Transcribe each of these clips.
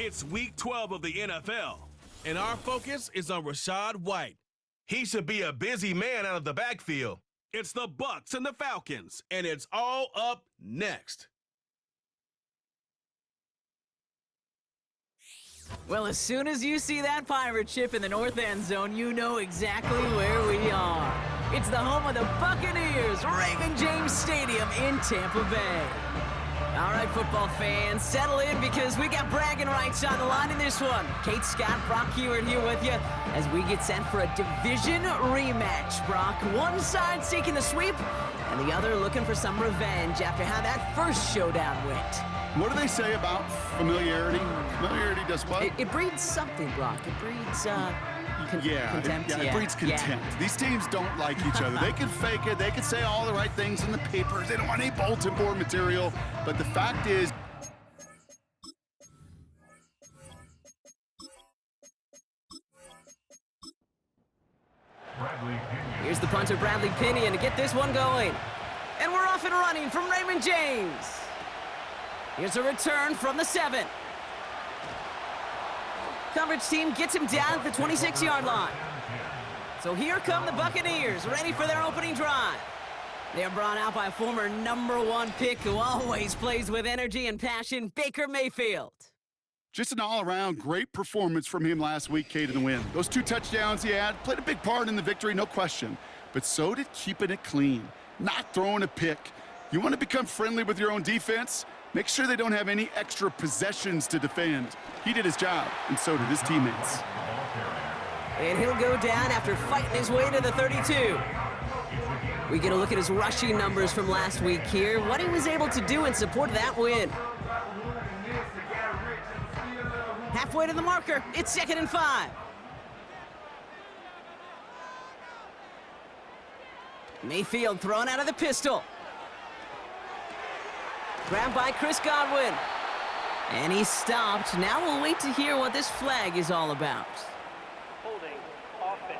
It's Week 12 of the NFL, and our focus is on Rachaad White. He should be a busy man out of the backfield. It's the Bucs and the Falcons, and it's all up next. Well, as soon as you see that pirate ship in the north end zone, you know exactly where we are. It's the home of the Buccaneers, Raymond James Stadium in Tampa Bay. All right, football fans, settle in because we got bragging rights on the line in this one. Kate, Scott, Brock Hewitt here with you as we get set for a division rematch. Brock, one side seeking the sweep, and the other looking for some revenge after how that first showdown went. What do they say about familiarity? Familiarity does what? It breeds something, Brock. It breeds, contempt. It breeds contempt. Yeah. These teams don't like each other. They can fake it. They can say all the right things in the papers. They don't want any bulletin board material. But the fact is, here's the punter, Bradley Pinion, to get this one going. And we're off and running from Raymond James. Here's a return from the 7. Coverage team gets him down at the 26-yard line. So here come the Buccaneers, ready for their opening drive. They're brought out by a former #1 pick who always plays with energy and passion, Baker Mayfield. just an all-around great performance from him last week, Kate, in the win. Those 2 touchdowns he had played a big part in the victory, no question. But so did keeping it clean, not throwing a pick. You want to become friendly with your own defense? Make sure they don't have any extra possessions to defend. He did his job, and so did his teammates. And he'll go down after fighting his way to the 32. We get a look at his rushing numbers from last week here, what he was able to do in support of that win. Halfway to the marker, it's 2nd and 5. Mayfield thrown out of the pistol. Grabbed by Chris Godwin. And he's stopped. Now we'll wait to hear what this flag is all about. Holding offense.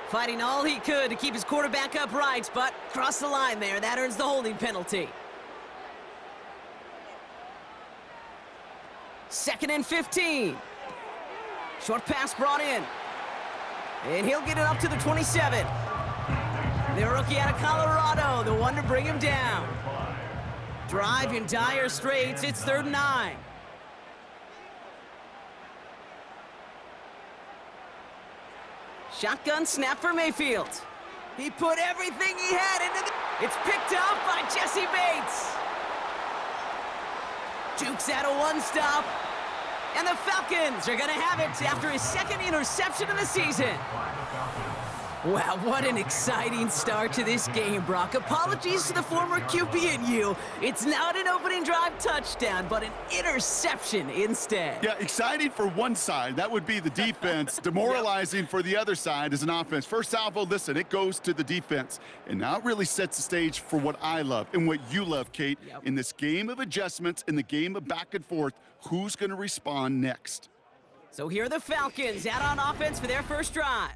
Fighting all he could to keep his quarterback upright, but crossed the line there. That earns the holding penalty. 2nd and 15. Short pass brought in. And he'll get it up to the 27. The rookie out of Colorado, the one to bring him down. Drive in dire straits, it's 3rd and 9. Shotgun snap for Mayfield. He put everything he had into the... It's picked up by Jesse Bates. Jukes out a one-stop. And the Falcons are going to have it after his 2nd interception of the season. Wow, what an exciting start to this game, Brock. Apologies to the former QB and you. It's not an opening drive touchdown, but an interception instead. Yeah, exciting for one side. That would be the defense. Demoralizing for the other side as an offense. First salvo, listen, it goes to the defense. And now it really sets the stage for what I love and what you love, Kate. In this game of adjustments, in the game of back and forth, who's going to respond next? So here are the Falcons out on offense for their first drive.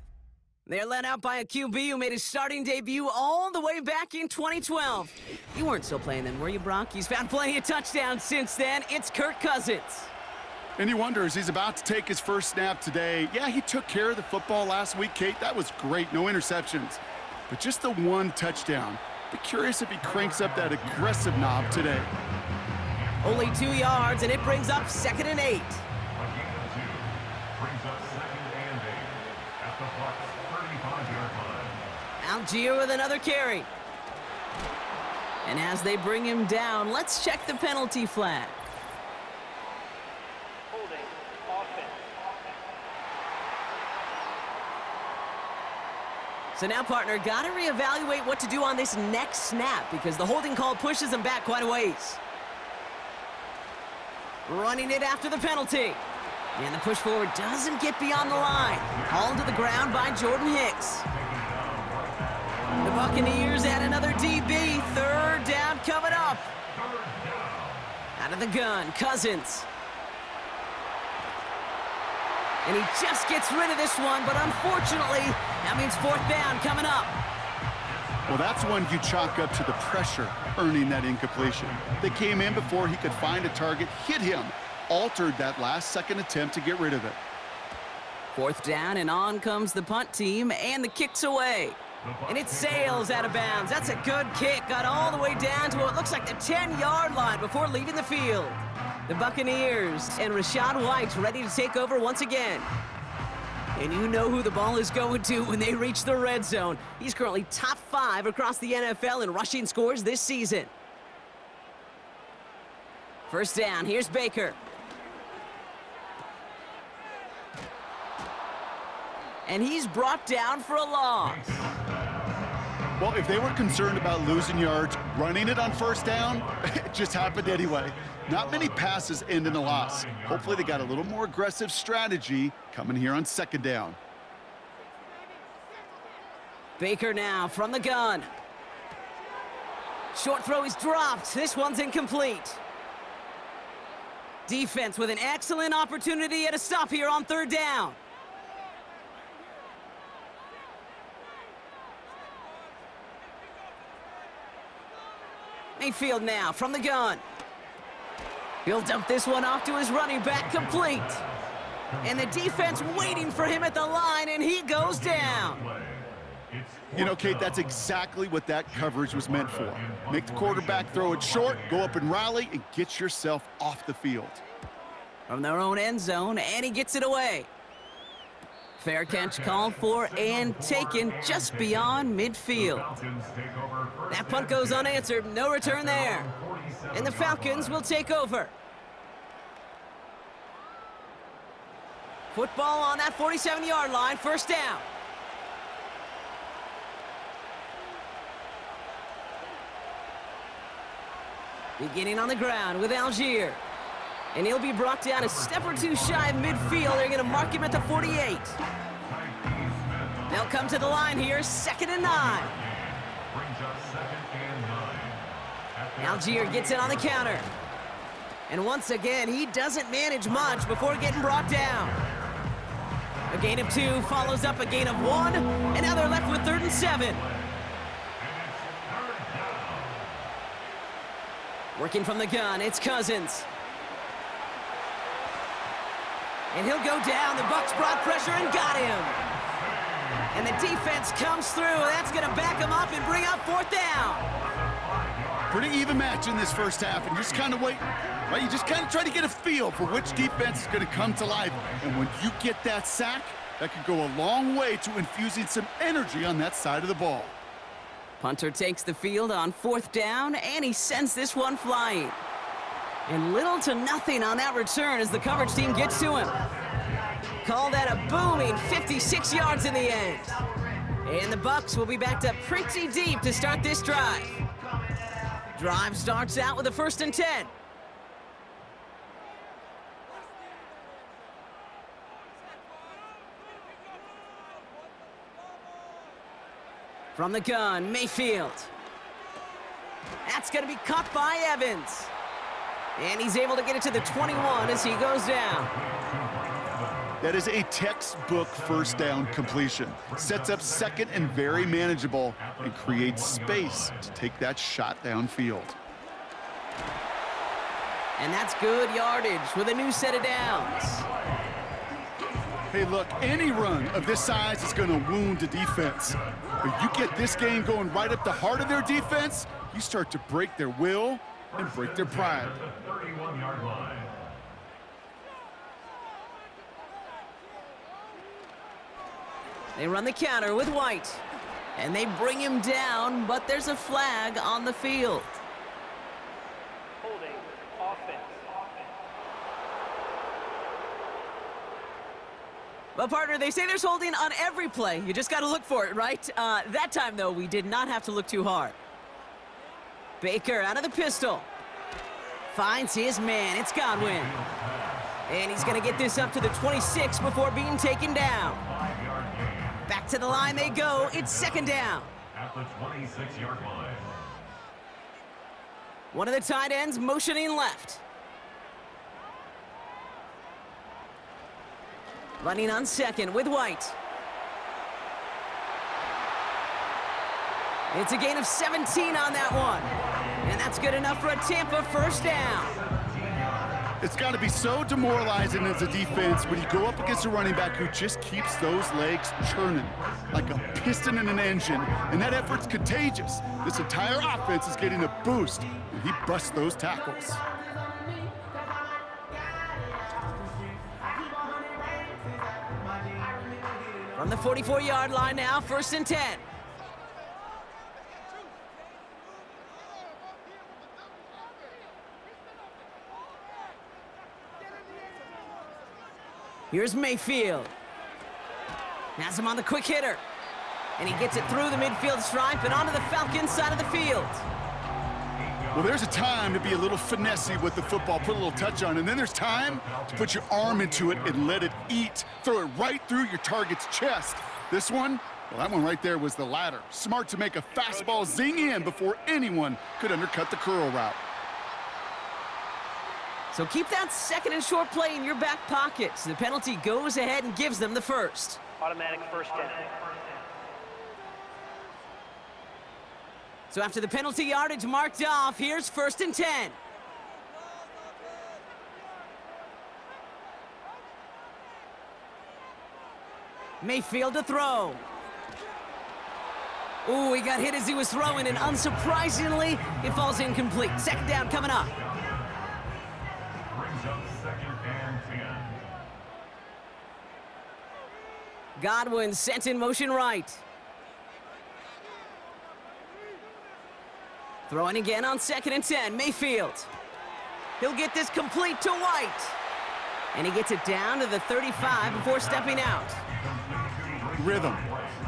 They're led out by a QB who made his starting debut all the way back in 2012. You weren't still playing then, were you, Brock? He's found plenty of touchdowns since then. It's Kirk Cousins. And he wonders, he's about to take his first snap today. Yeah, he took care of the football last week, Kate. That was great, no interceptions. But just the 1 touchdown. Be curious if he cranks up that aggressive knob today. Only 2 yards, and it brings up 2nd and 8. Algier with another carry. And as they bring him down, let's check the penalty flag. Holding offense. So now, partner, got to reevaluate what to do on this next snap because the holding call pushes him back quite a ways. Running it after the penalty. And the push forward doesn't get beyond the line. Hauled to the ground by Jordan Hicks. The Buccaneers add another DB. 3rd down coming up. Out of the gun, Cousins. And he just gets rid of this one, but unfortunately, that means 4th down coming up. Well, that's one you chalk up to the pressure earning that incompletion. They came in before he could find a target, hit him, altered that last-second attempt to get rid of it. 4th down, and on comes the punt team, and the kick's away. And it sails out of bounds. That's a good kick. Got all the way down to what looks like the 10-yard line before leaving the field. The Buccaneers and Rachaad White ready to take over once again. And you know who the ball is going to when they reach the red zone. He's currently top 5 across the NFL in rushing scores this season. 1st down, here's Baker. And he's brought down for a loss. Well, if they were concerned about losing yards, running it on 1st down, it just happened anyway. Not many passes end in a loss. Hopefully they got a little more aggressive strategy coming here on 2nd down. Baker now from the gun. Short throw is dropped. This one's incomplete. Defense with an excellent opportunity at a stop here on 3rd down. Mayfield now from the gun. He'll dump this one off to his running back, complete. And the defense waiting for him at the line, and he goes down. You know, Kate, that's exactly what that coverage was meant for. Make the quarterback throw it short, go up and rally, and get yourself off the field. From their own end zone, and he gets it away. Fair catch called for and taken just beyond midfield. That punt goes unanswered, no return there. And the Falcons will take over. Football on that 47-yard line, 1st down. Beginning on the ground with Algier. And he'll be brought down a step or two shy of midfield. They're going to mark him at the 48. They'll come to the line here, 2nd and 9. Algier gets it on the counter. And once again, he doesn't manage much before getting brought down. A gain of 2 follows up a gain of 1, and now they're left with 3rd and 7. Working from the gun, it's Cousins. And he'll go down. The Bucs brought pressure and got him. And the defense comes through. That's going to back him up and bring up 4th down. Pretty even match in this 1st half, and just kind of wait. Right? You just kind of try to get a feel for which defense is going to come to life. And when you get that sack, that could go a long way to infusing some energy on that side of the ball. Punter takes the field on 4th down, and he sends this one flying. And little to nothing on that return as the coverage team gets to him. Call that a booming 56 yards in the end. And the Bucs will be backed up pretty deep to start this drive. Drive starts out with a 1st and 10. From the gun, Mayfield. That's going to be caught by Evans. And he's able to get it to the 21 as he goes down. That is a textbook 1st down completion. Sets up 2nd and very manageable and creates space to take that shot downfield. And that's good yardage with a new set of downs. Hey, look, any run of this size is going to wound the defense. But you get this game going right up the heart of their defense, you start to break their will and break their pride. They run the counter with White. And they bring him down, but there's a flag on the field. Holding offense. Well, partner, they say there's holding on every play. You just got to look for it, right? That time, though, we did not have to look too hard. Baker out of the pistol. Finds his man. It's Godwin. And he's going to get this up to the 26 before being taken down. Back to the line they go. It's 2nd down. At the 26-yard line. One of the tight ends motioning left. Running on 2nd with White. It's a gain of 17 on that one. And that's good enough for a Tampa first down. It's got to be so demoralizing as a defense when you go up against a running back who just keeps those legs churning like a piston in an engine, and that effort's contagious. This entire offense is getting a boost, and he busts those tackles. From the 44-yard line now, 1st and 10. Here's Mayfield. Has him on the quick hitter. And he gets it through the midfield stripe and onto the Falcons side of the field. Well, there's a time to be a little finessey with the football, put a little touch on, and then there's time to put your arm into it and let it eat. Throw it right through your target's chest. This one, well, that one right there was the latter. Smart to make a fastball zing in before anyone could undercut the curl route. So keep that 2nd and short play in your back pocket. So the penalty goes ahead and gives them the first. Automatic first down. So after the penalty yardage marked off, here's 1st and 10. Mayfield to throw. Ooh, he got hit as he was throwing, and unsurprisingly, it falls incomplete. 2nd down coming up. Brings up 2nd and 10. Godwin sent in motion right. Throwing again on 2nd and 10, Mayfield. He'll get this complete to White. And he gets it down to the 35 before stepping out. Rhythm.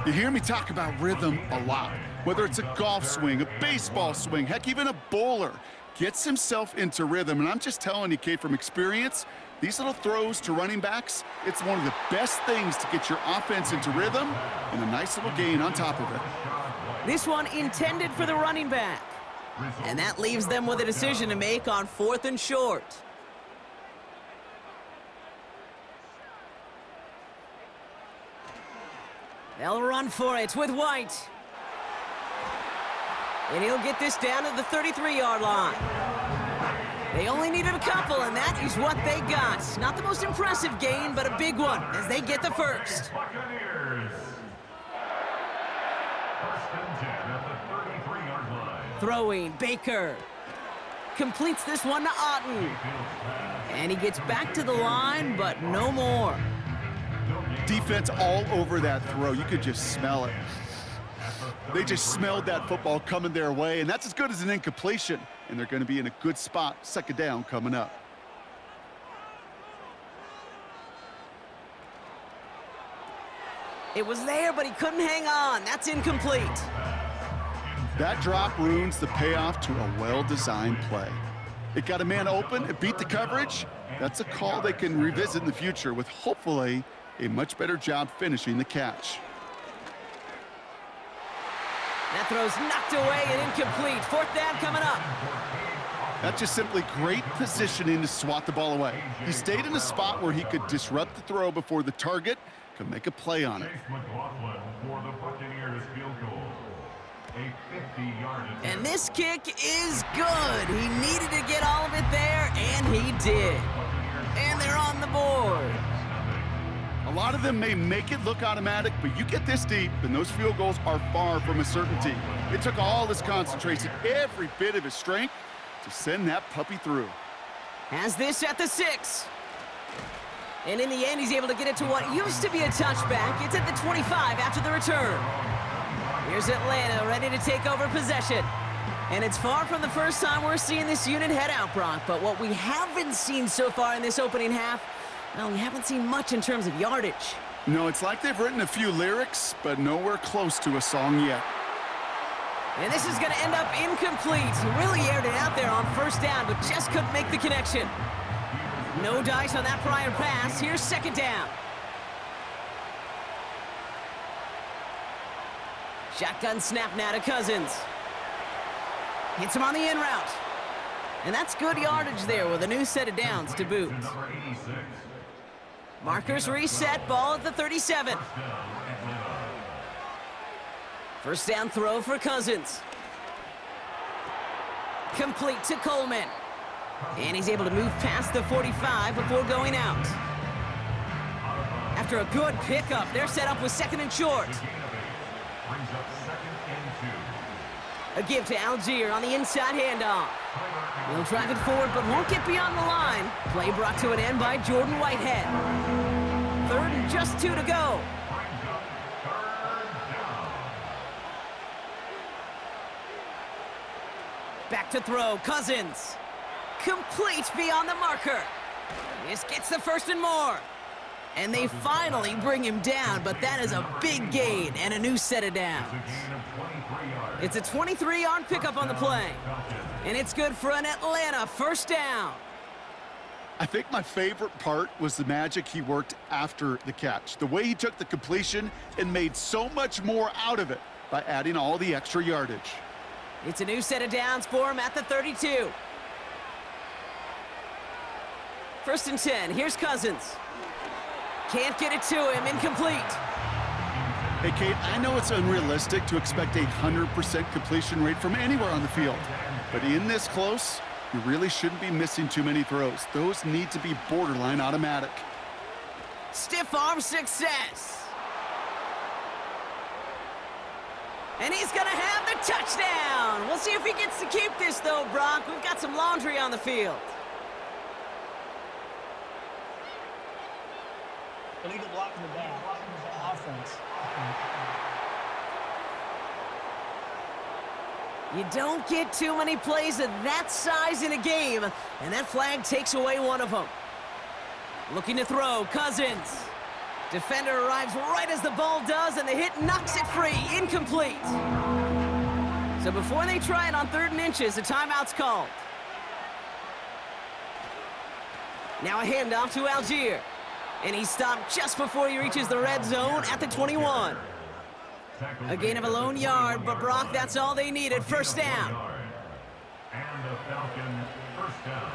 You hear me talk about rhythm a lot. Whether it's a golf swing, a baseball swing, heck, even a bowler gets himself into rhythm. And I'm just telling you, Kate, from experience, these little throws to running backs, it's one of the best things to get your offense into rhythm and a nice little gain on top of it. This one intended for the running back. And that leaves them with a decision to make on 4th and short. They'll run for it with White. And he'll get this down to the 33-yard line. They only needed a couple, and that is what they got. Not the most impressive gain, but a big one as they get the first. Buccaneers. 1st and 10 at the 33-yard line. Throwing, Baker. Completes this one to Otten. And he gets back to the line, but no more. Defense all over that throw. You could just smell it. They just smelled that football coming their way, and that's as good as an incompletion. And they're going to be in a good spot, 2nd down coming up. It was there, but he couldn't hang on. That's incomplete. That drop ruins the payoff to a well-designed play. It got a man open, it beat the coverage. That's a call they can revisit in the future with hopefully a much better job finishing the catch. That throw's knocked away and incomplete. 4th down coming up. That's just simply great positioning to swat the ball away. He stayed in a spot where he could disrupt the throw before the target could make a play on it. Chase McLaughlin for the Buccaneers field goal. A 50-yard attempt. And this kick is good. He needed to get all of it there, and he did. And they're on the board. A lot of them may make it look automatic, but you get this deep, and those field goals are far from a certainty. It took all his concentration, every bit of his strength, to send that puppy through. Has this at the 6. And in the end, he's able to get it to what used to be a touchback. It's at the 25 after the return. Here's Atlanta ready to take over possession. And it's far from the first time we're seeing this unit head out, Brock. But what we haven't seen so far in this opening half, well, we haven't seen much in terms of yardage. No, it's like they've written a few lyrics, but nowhere close to a song yet. And this is going to end up incomplete. He really aired it out there on 1st down, but just couldn't make the connection. No dice on that prior pass. Here's 2nd down. Shotgun snap now to Cousins. Hits him on the in route. And that's good yardage there with a new set of downs to boot. Number 86. Markers reset, ball at the 37. First down throw for Cousins. Complete to Coleman. And he's able to move past the 45 before going out. After a good pickup, they're set up with second and short. Brings up second and 2. A give to Algier on the inside handoff. He'll drive it forward, but won't get beyond the line. Play brought to an end by Jordan Whitehead. Third and just 2 to go. Brings up third down. Back to throw, Cousins. Complete beyond the marker. This gets the first and more. And they finally bring him down, but that is a big gain and a new set of downs. It's a 23-yard pickup on the play. And it's good for an Atlanta first down. I think my favorite part was the magic he worked after the catch. The way he took the completion and made so much more out of it by adding all the extra yardage. It's a new set of downs for him at the 32. First and 10, here's Cousins. Can't get it to him, incomplete. Hey, Kate, I know it's unrealistic to expect a 100% completion rate from anywhere on the field. But in this close, you really shouldn't be missing too many throws. Those need to be borderline automatic. Stiff arm success. And he's going to have the touchdown. We'll see if he gets to keep this, though, Brock. We've got some laundry on the field. Illegal block in the back. Offense. You don't get too many plays of that size in a game, and that flag takes away one of them. Looking to throw, Cousins. Defender arrives right as the ball does, and the hit knocks it free, incomplete. So before they try it on 3rd and inches, a timeout's called. Now a handoff to Algier. And he's stopped just before he reaches the red zone at the 21. A gain of a lone yard, but Brock, that's all they needed. First down. And the Falcons first down.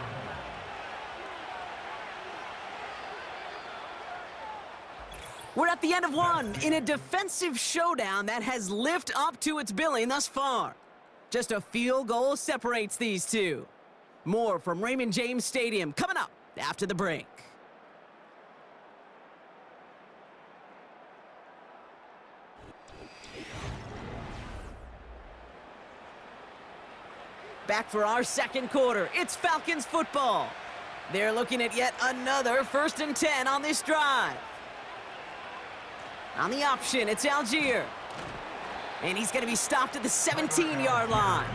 We're at the end of one in a defensive showdown that has lived up to its billing thus far. Just a field goal separates these two. More from Raymond James Stadium coming up after the break. Back for our second quarter. It's Falcons football. They're looking at yet another 1st and 10 on this drive. On the option, it's Algier. And he's going to be stopped at the 17-yard line.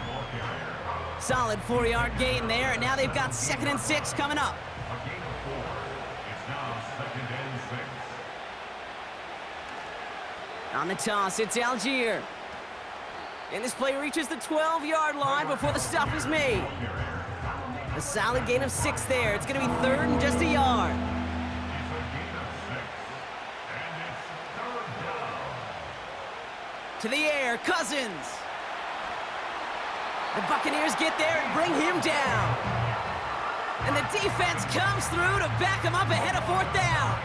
Solid 4-yard gain there, and now they've got 2nd and 6 coming up. A gain of 4. It's now 2nd and 6. On the toss, it's Algier. And this play reaches the 12-yard line before the stop is made. A solid gain of 6 there. It's going to be 3rd and just a yard. To the air, Cousins. The Buccaneers get there and bring him down. And the defense comes through to back him up ahead of 4th down.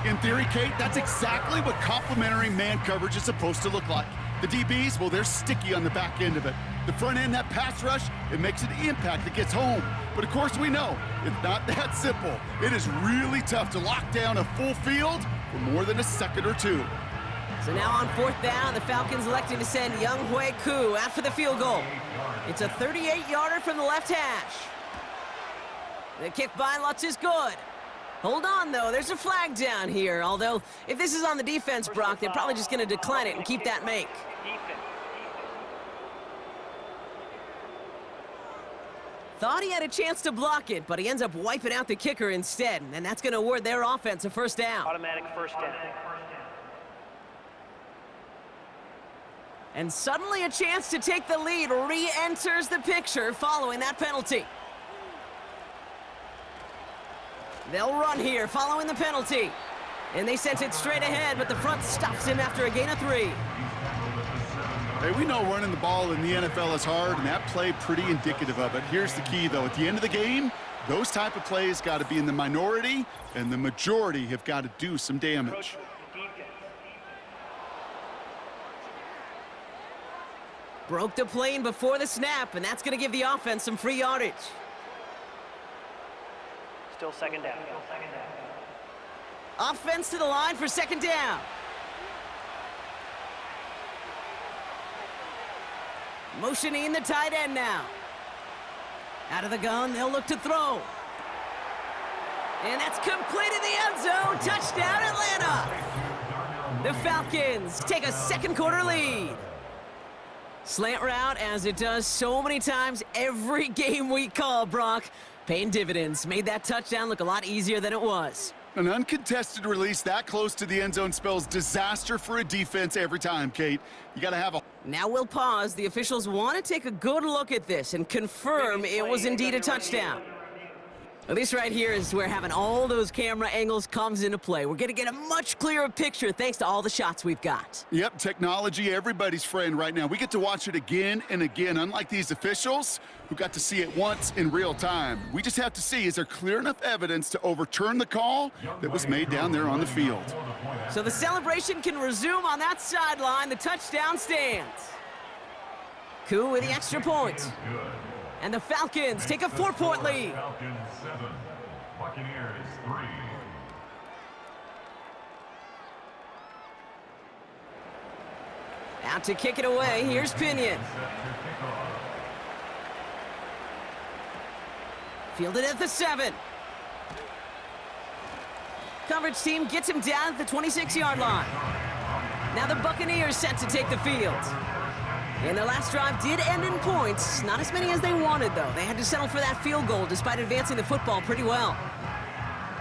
In theory, Kate, that's exactly what complementary man coverage is supposed to look like. The DBs, well, they're sticky on the back end of it. The front end, that pass rush, it makes an impact that gets home. But of course we know, it's not that simple. It is really tough to lock down a full field for more than a second or two. So now on 4th down, the Falcons electing to send Young Hui Koo out for the field goal. It's a 38-yarder from the left hash. The kick by Lutz is good. Hold on, though. There's a flag down here. Although, if this is on the defense, Brock, they're probably just going to decline it and keep that make. Thought he had a chance to block it, but he ends up wiping out the kicker instead, and that's going to award their offense a first down. Automatic first down. And suddenly a chance to take the lead re-enters the picture following that penalty. They'll run here following the penalty. And they sent it straight ahead, but the front stops him after a gain of 3. Hey, we know running the ball in the NFL is hard, and that play pretty indicative of it. Here's the key, though. At the end of the game, those type of plays got to be in the minority, and the majority have got to do some damage. Broke the plane before the snap, and that's going to give the offense some free yardage. Still second down. Offense to the line for second down. Motioning the tight end now. Out of the gun, they'll look to throw. And that's complete in the end zone. Touchdown, Atlanta. The Falcons take a second quarter lead. Slant route, as it does so many times every game we call, Brock. Paying dividends. Made that touchdown look a lot easier than it was. An uncontested release that close to the end zone spells disaster for a defense every time, Kate. You got to have a... Now we'll pause. The officials want to take a good look at this and confirm it was indeed a touchdown. Well, this right here is where having all those camera angles comes into play. We're going to get a much clearer picture thanks to all the shots we've got. Yep, technology, everybody's friend right now. We get to watch it again and again, unlike these officials who got to see it once in real time. We just have to see, is there clear enough evidence to overturn the call that was made down there on the field? So the celebration can resume on that sideline. The touchdown stands. Coup with the extra point. And the Falcons take a 4-point lead. Falcons 7, Buccaneers 3. Out to kick it away. Here's Pinion. Fielded at the 7. Coverage team gets him down at the 26-yard line. Now the Buccaneers set to take the field. And their last drive did end in points. Not as many as they wanted, though. They had to settle for that field goal despite advancing the football pretty well.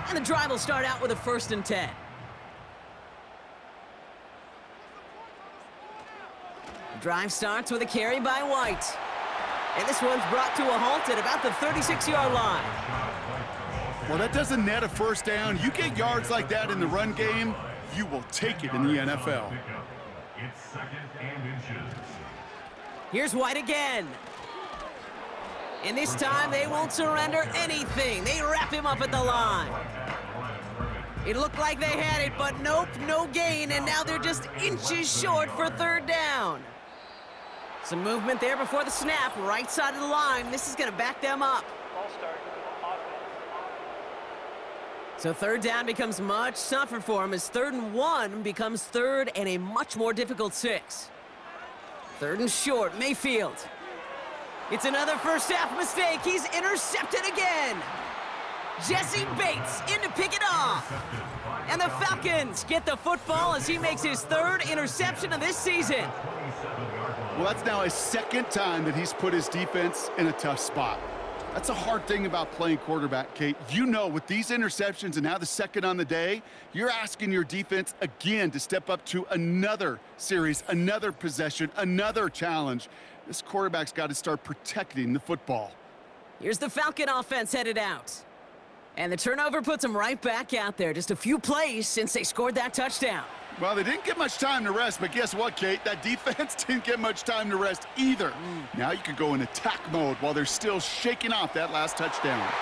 And the drive will start out with a 1st and 10. The drive starts with a carry by White. And this one's brought to a halt at about the 36-yard line. Well, that doesn't net a first down. You get yards like that in the run game, you will take it in the NFL. It's 2nd and inches. Here's White again. And this time they won't surrender anything. They wrap him up at the line. It looked like they had it, but nope, no gain, and now they're just inches short for 3rd down. Some movement there before the snap, right side of the line. This is going to back them up. Ball start. Offense. So 3rd down becomes much tougher for him as 3rd and 1 becomes 3rd and a much more difficult 6. 3rd and short, Mayfield. It's another first half mistake. He's intercepted again. Jesse Bates in to pick it off. And the Falcons get the football as he makes his 3rd interception of this season. Well, that's now his 2nd time that he's put his defense in a tough spot. That's a hard thing about playing quarterback, Kate. You know, with these interceptions and now the 2nd on the day, you're asking your defense again to step up to another series, another possession, another challenge. This quarterback's got to start protecting the football. Here's the Falcon offense headed out. And the turnover puts them right back out there. Just a few plays since they scored that touchdown. Well, they didn't get much time to rest, but guess what, Kate? That defense didn't get much time to rest either. Now you can go in attack mode while they're still shaking off that last touchdown.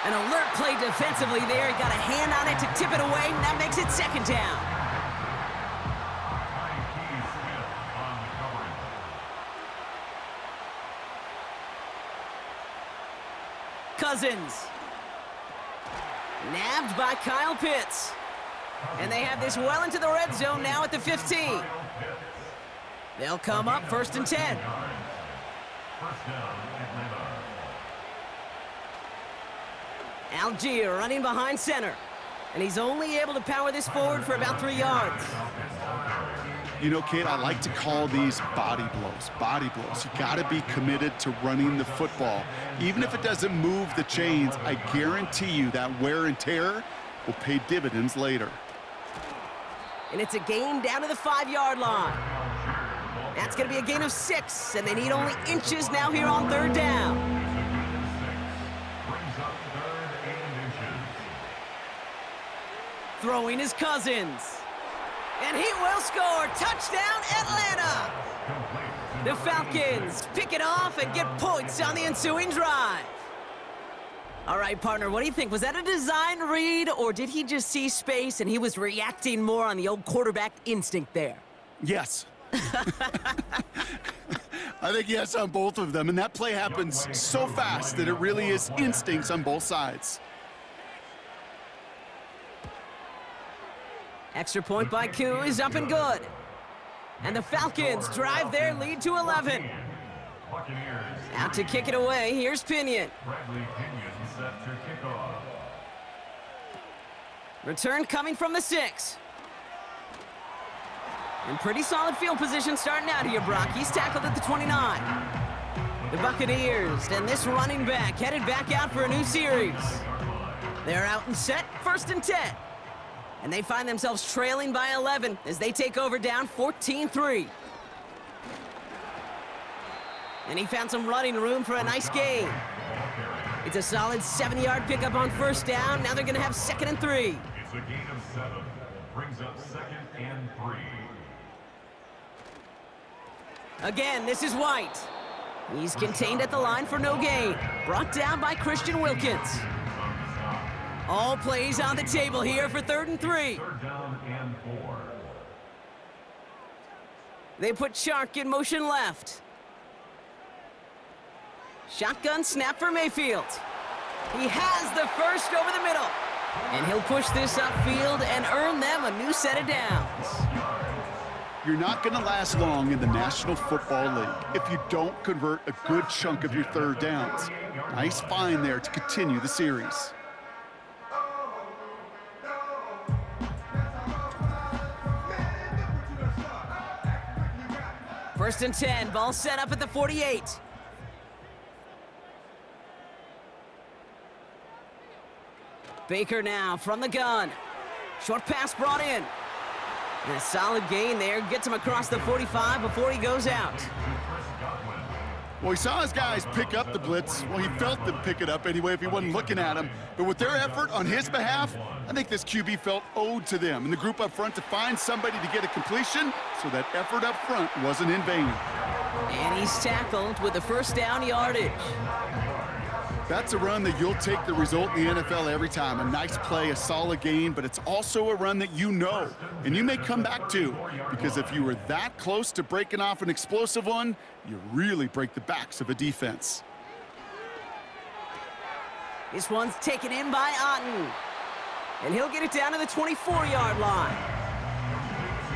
An alert play defensively there. He got a hand on it to tip it away, and that makes it 2nd down. Cousins. Nabbed by Kyle Pitts. And they have this well into the red zone now at the 15. They'll come up 1st and 10. Algier running behind center. And he's only able to power this forward for about 3 yards. You know, Kate, I like to call these body blows. Body blows. You got to be committed to running the football. Even if it doesn't move the chains, I guarantee you that wear and tear will pay dividends later. And it's a gain down to the 5-yard line. That's going to be a gain of 6, and they need only inches now here on 3rd down. Throwing his Cousins. And he will score. Touchdown, Atlanta! The Falcons pick it off and get points on the ensuing drive. All right, partner, what do you think? Was that a design read, or did he just see space and he was reacting more on the old quarterback instinct there? Yes, I think yes on both of them, and that play happens so fast that it really is instincts on both sides. Extra point by Koo is up and good. And the Falcons drive their lead to 11. Buccaneers. Out to kick it away, here's Pinion. Bradley Pinion set to kick off. Return coming from the 6. In pretty solid field position starting out here, Brock. He's tackled at the 29. The Buccaneers and this running back headed back out for a new series. They're out and set, 1st and 10. And they find themselves trailing by 11 as they take over down 14-3. And he found some running room for a nice gain. It's a solid 7-yard pickup on 1st down. Now they're going to have 2nd and 3. It's a gain of 7. Brings up 2nd and 3. Again, this is White. He's contained at the line for no gain. Brought down by Christian Wilkins. All plays on the table here for 3rd and 3. 3rd down and 4. They put Shark in motion left. Shotgun snap for Mayfield. He has the first over the middle. And he'll push this upfield and earn them a new set of downs. You're not going to last long in the National Football League if you don't convert a good chunk of your 3rd downs. Nice find there to continue the series. First and 10, ball set up at the 48. Baker now from the gun. Short pass brought in. And a solid gain there. Gets him across the 45 before he goes out. Well, he saw his guys pick up the blitz. Well, he felt them pick it up anyway if he wasn't looking at him. But with their effort on his behalf, I think this QB felt owed to them and the group up front to find somebody to get a completion, so that effort up front wasn't in vain. And he's tackled with the 1st down yardage. That's a run that you'll take the result in the NFL every time. A nice play, a solid gain, but it's also a run that you know, and you may come back to, because if you were that close to breaking off an explosive one, you really break the backs of a defense. This one's taken in by Otten. And he'll get it down to the 24-yard line.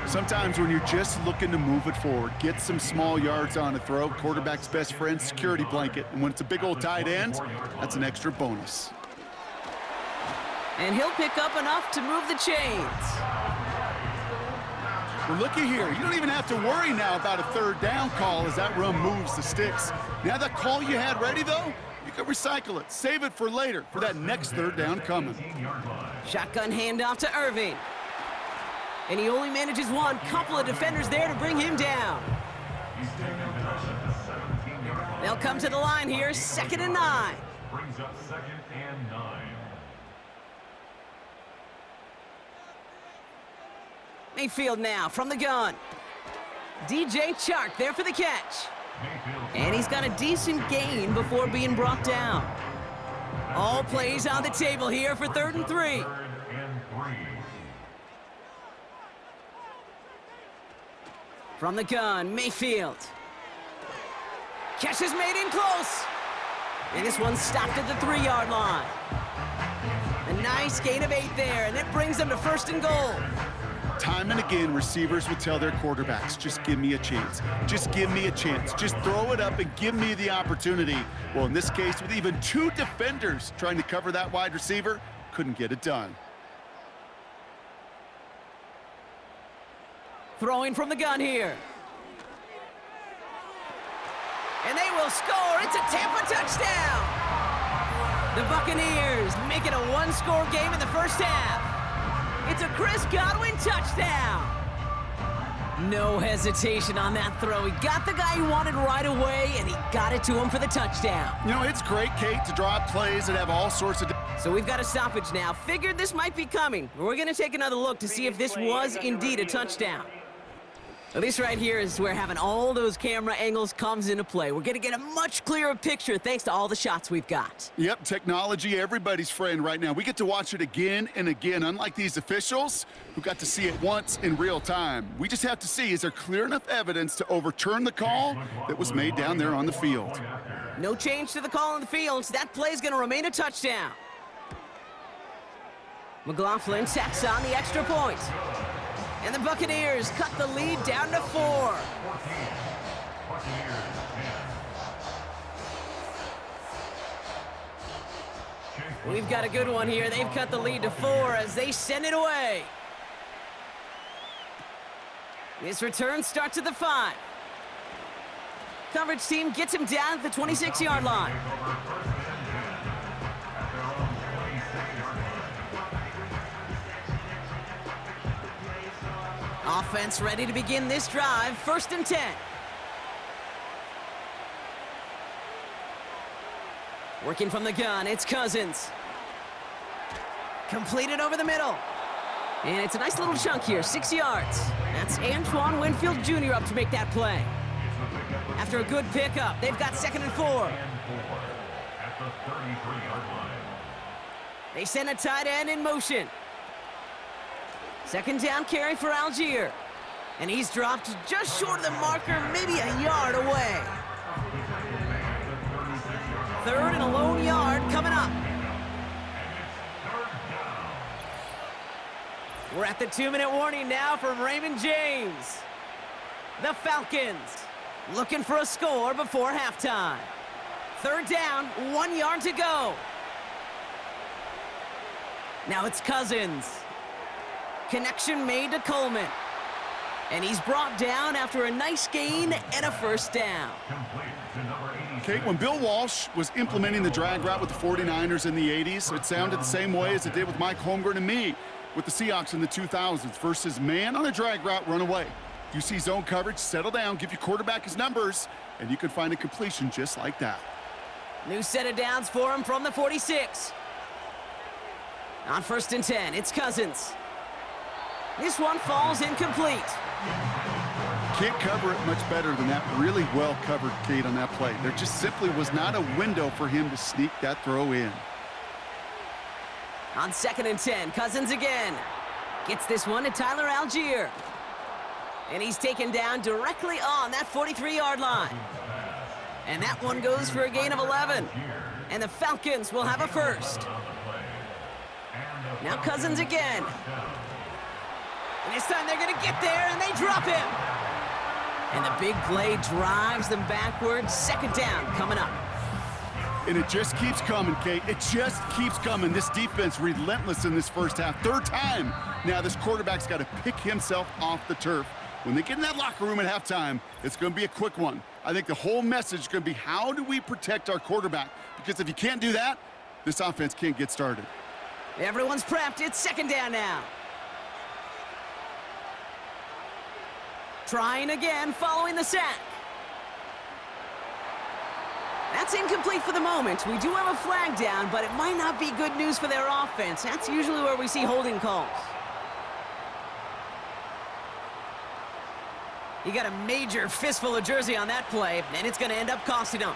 Sometimes when you're just looking to move it forward, get some small yards on a throw, quarterback's best friend, security blanket. And when it's a big old tight end, that's an extra bonus. And he'll pick up enough to move the chains. Well, looky here. You don't even have to worry now about a 3rd down call as that run moves the sticks. Now that call you had ready, though, you can recycle it. Save it for later, for that next 3rd down coming. Shotgun handoff to Irving. And he only manages one. Couple of defenders there to bring him down. They'll come to the line here, 2nd and 9. Brings up 2nd and 9. Mayfield now from the gun. DJ Chark there for the catch. And he's got a decent gain before being brought down. All plays on the table here for 3rd and 3. 3rd and 3. From the gun, Mayfield. Catch is made in close. And this one stopped at the 3-yard line. A nice gain of 8 there, and it brings them to 1st and goal. Time and again, receivers will tell their quarterbacks, just give me a chance. Just give me a chance. Just throw it up and give me the opportunity. Well, in this case, with even 2 defenders trying to cover that wide receiver, couldn't get it done. Throwing from the gun here. And they will score. It's a Tampa touchdown. The Buccaneers make it a 1-score game in the 1st half. It's a Chris Godwin touchdown. No hesitation on that throw. He got the guy he wanted right away, and he got it to him for the touchdown. You know, it's great, Kate, to draw up plays that have all sorts of... So we've got a stoppage now. Figured this might be coming. We're going to take another look to see if this was indeed a touchdown. Well, this right here is where having all those camera angles comes into play. We're going to get a much clearer picture thanks to all the shots we've got. Yep, technology, everybody's friend right now. We get to watch it again and again, unlike these officials who got to see it once in real time. We just have to see, is there clear enough evidence to overturn the call that was made down there on the field? No change to the call on the field, so that play's going to remain a touchdown. McLaughlin tacks on the extra point. And the Buccaneers cut the lead down to 4. We've got a good one here. They've cut the lead to 4 as they send it away. This return starts at the 5. Coverage team gets him down at the 26-yard line. Offense ready to begin this drive, 1st and 10. Working from the gun, it's Cousins. Completed over the middle. And it's a nice little chunk here, 6 yards. That's Antoine Winfield Jr. up to make that play. After a good pickup, they've got 2nd and 4. They send a tight end in motion. 2nd down carry for Algier. And he's dropped just short of the marker, maybe a yard away. 3rd and a lone yard coming up. We're at the 2-minute warning now from Raymond James. The Falcons looking for a score before halftime. 3rd down, 1 yard to go. Now it's Cousins. Connection made to Coleman. And he's brought down after a nice gain and a 1st down. Kate, when Bill Walsh was implementing the drag route with the 49ers in the 80s, it sounded the same way as it did with Mike Holmgren and me with the Seahawks in the 2000s versus man on a drag route, run away. You see zone coverage, settle down, give your quarterback his numbers, and you can find a completion just like that. New set of downs for him from the 46. On 1st and 10, it's Cousins. This one falls incomplete. Can't cover it much better than that. Really well covered, Kate, on that play. There just simply was not a window for him to sneak that throw in. On 2nd and 10, Cousins again. Gets this one to Tyler Algier. And he's taken down directly on that 43-yard line. And that one goes for a gain of 11. And the Falcons will have a 1st. Now Cousins again. And this time they're going to get there, and they drop him. And the big play drives them backwards. 2nd down coming up. And it just keeps coming, Kate. It just keeps coming. This defense relentless in this 1st half. 3rd time now this quarterback's got to pick himself off the turf. When they get in that locker room at halftime, it's going to be a quick one. I think the whole message is going to be, how do we protect our quarterback? Because if you can't do that, this offense can't get started. Everyone's prepped. It's 2nd down now. Trying again following the sack. That's incomplete for the moment. We do have a flag down, but it might not be good news for their offense. That's usually where we see holding calls. He got a major fistful of jersey on that play, and it's going to end up costing him.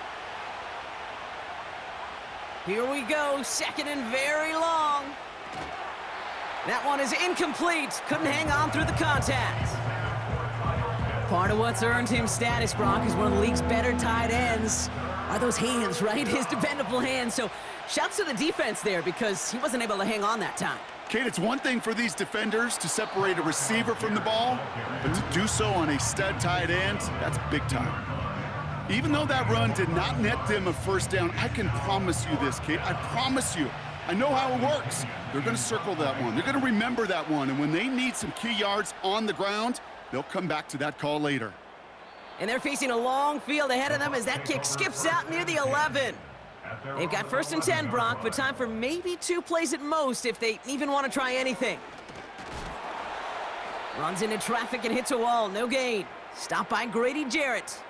Here we go, 2nd and very long. That one is incomplete. Couldn't hang on through the contact. Part of what's earned him status, Brock, is one of the league's better tight ends. Are those hands, right? His dependable hands. So shouts to the defense there because he wasn't able to hang on that time. Kate, it's one thing for these defenders to separate a receiver from the ball, but to do so on a stud tight end, that's big time. Even though that run did not net them a 1st down, I can promise you this, Kate. I promise you. I know how it works. They're going to circle that one. They're going to remember that one. And when they need some key yards on the ground, they'll come back to that call later. And they're facing a long field ahead of them as that kick skips out near the 11. They've got 1st and 10, Brock, but time for maybe 2 plays at most if they even want to try anything. Runs into traffic and hits a wall, no gain. Stopped by Grady Jarrett.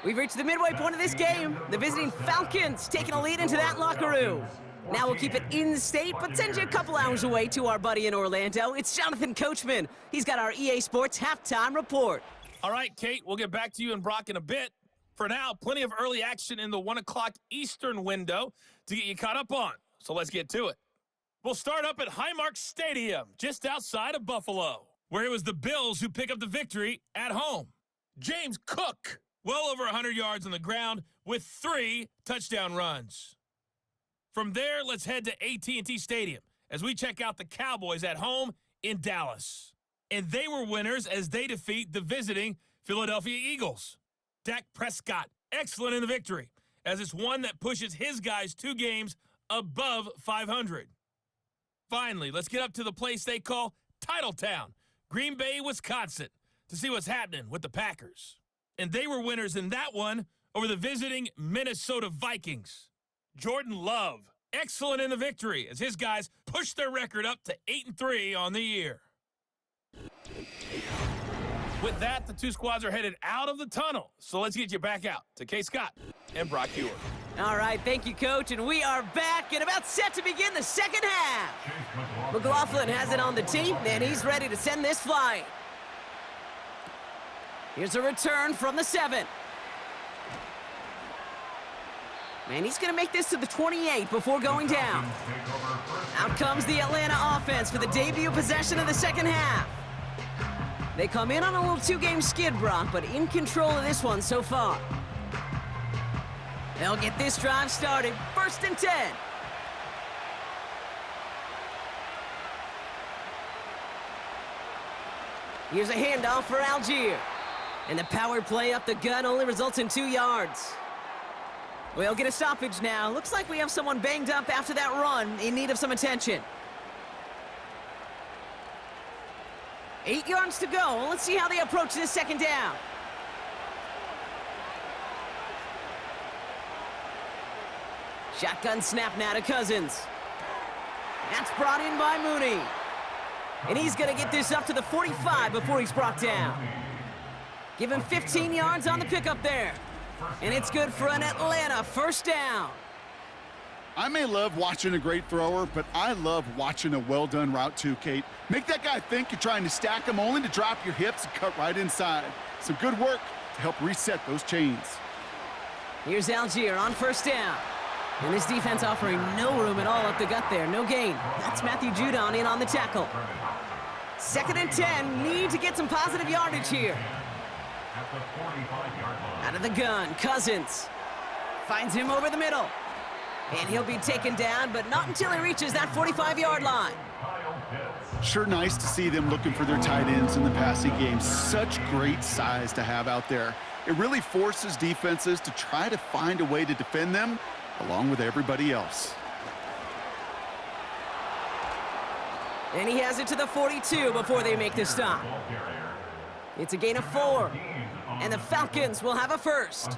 We've reached the midway point of this game. The visiting Falcons taking a lead into that locker room. Now we'll keep it in-state, but send you a couple hours away to our buddy in Orlando. It's Jonathan Coachman. He's got our EA Sports halftime report. All right, Kate, we'll get back to you and Brock in a bit. For now, plenty of early action in the 1 o'clock Eastern window to get you caught up on. So let's get to it. We'll start up at Highmark Stadium, just outside of Buffalo, where it was the Bills who pick up the victory at home. James Cook, well over 100 yards on the ground with 3 touchdown runs. From there, let's head to AT&T Stadium as we check out the Cowboys at home in Dallas. And they were winners as they defeat the visiting Philadelphia Eagles. Dak Prescott, excellent in the victory, as it's one that pushes his guys 2 games above 500. Finally, let's get up to the place they call Titletown, Green Bay, Wisconsin, to see what's happening with the Packers. And they were winners in that one over the visiting Minnesota Vikings. Jordan Love, excellent in the victory, as his guys pushed their record up to 8-3 on the year. With that, the 2 squads are headed out of the tunnel. So let's get you back out to Kay Scott and Brock Hewer. All right, thank you, Coach, and we are back and about set to begin the second half. McLaughlin has it on the tee, and he's ready to send this flying. Here's a return from the 7. And he's going to make this to the 28 before going down. Out comes the Atlanta offense for the debut possession of the second half. They come in on a little 2-game skid, Brock, but in control of this one so far. They'll get this drive started. 1st and 10. Here's a handoff for Algier. And the power play up the gut only results in 2 yards. We'll get a stoppage now. Looks like we have someone banged up after that run in need of some attention. 8 yards to go. Let's see how they approach this second down. Shotgun snap now to Cousins. That's brought in by Mooney. And he's going to get this up to the 45 before he's brought down. Give him 15 yards on the pickup there. And it's good for an Atlanta 1st down. I may love watching a great thrower, but I love watching a well-done route too, Kate. Make that guy think you're trying to stack him only to drop your hips and cut right inside. Some good work to help reset those chains. Here's Algier on 1st down. And this defense offering no room at all up the gut there. No gain. That's Matthew Judon in on the tackle. 2nd and 10. Need to get some positive yardage here. Out of the gun, Cousins. Finds him over the middle. And he'll be taken down, but not until he reaches that 45-yard line. Sure nice to see them looking for their tight ends in the passing game. Such great size to have out there. It really forces defenses to try to find a way to defend them along with everybody else. And he has it to the 42 before they make the stop. It's a gain of 4. And the Falcons will have a 1st.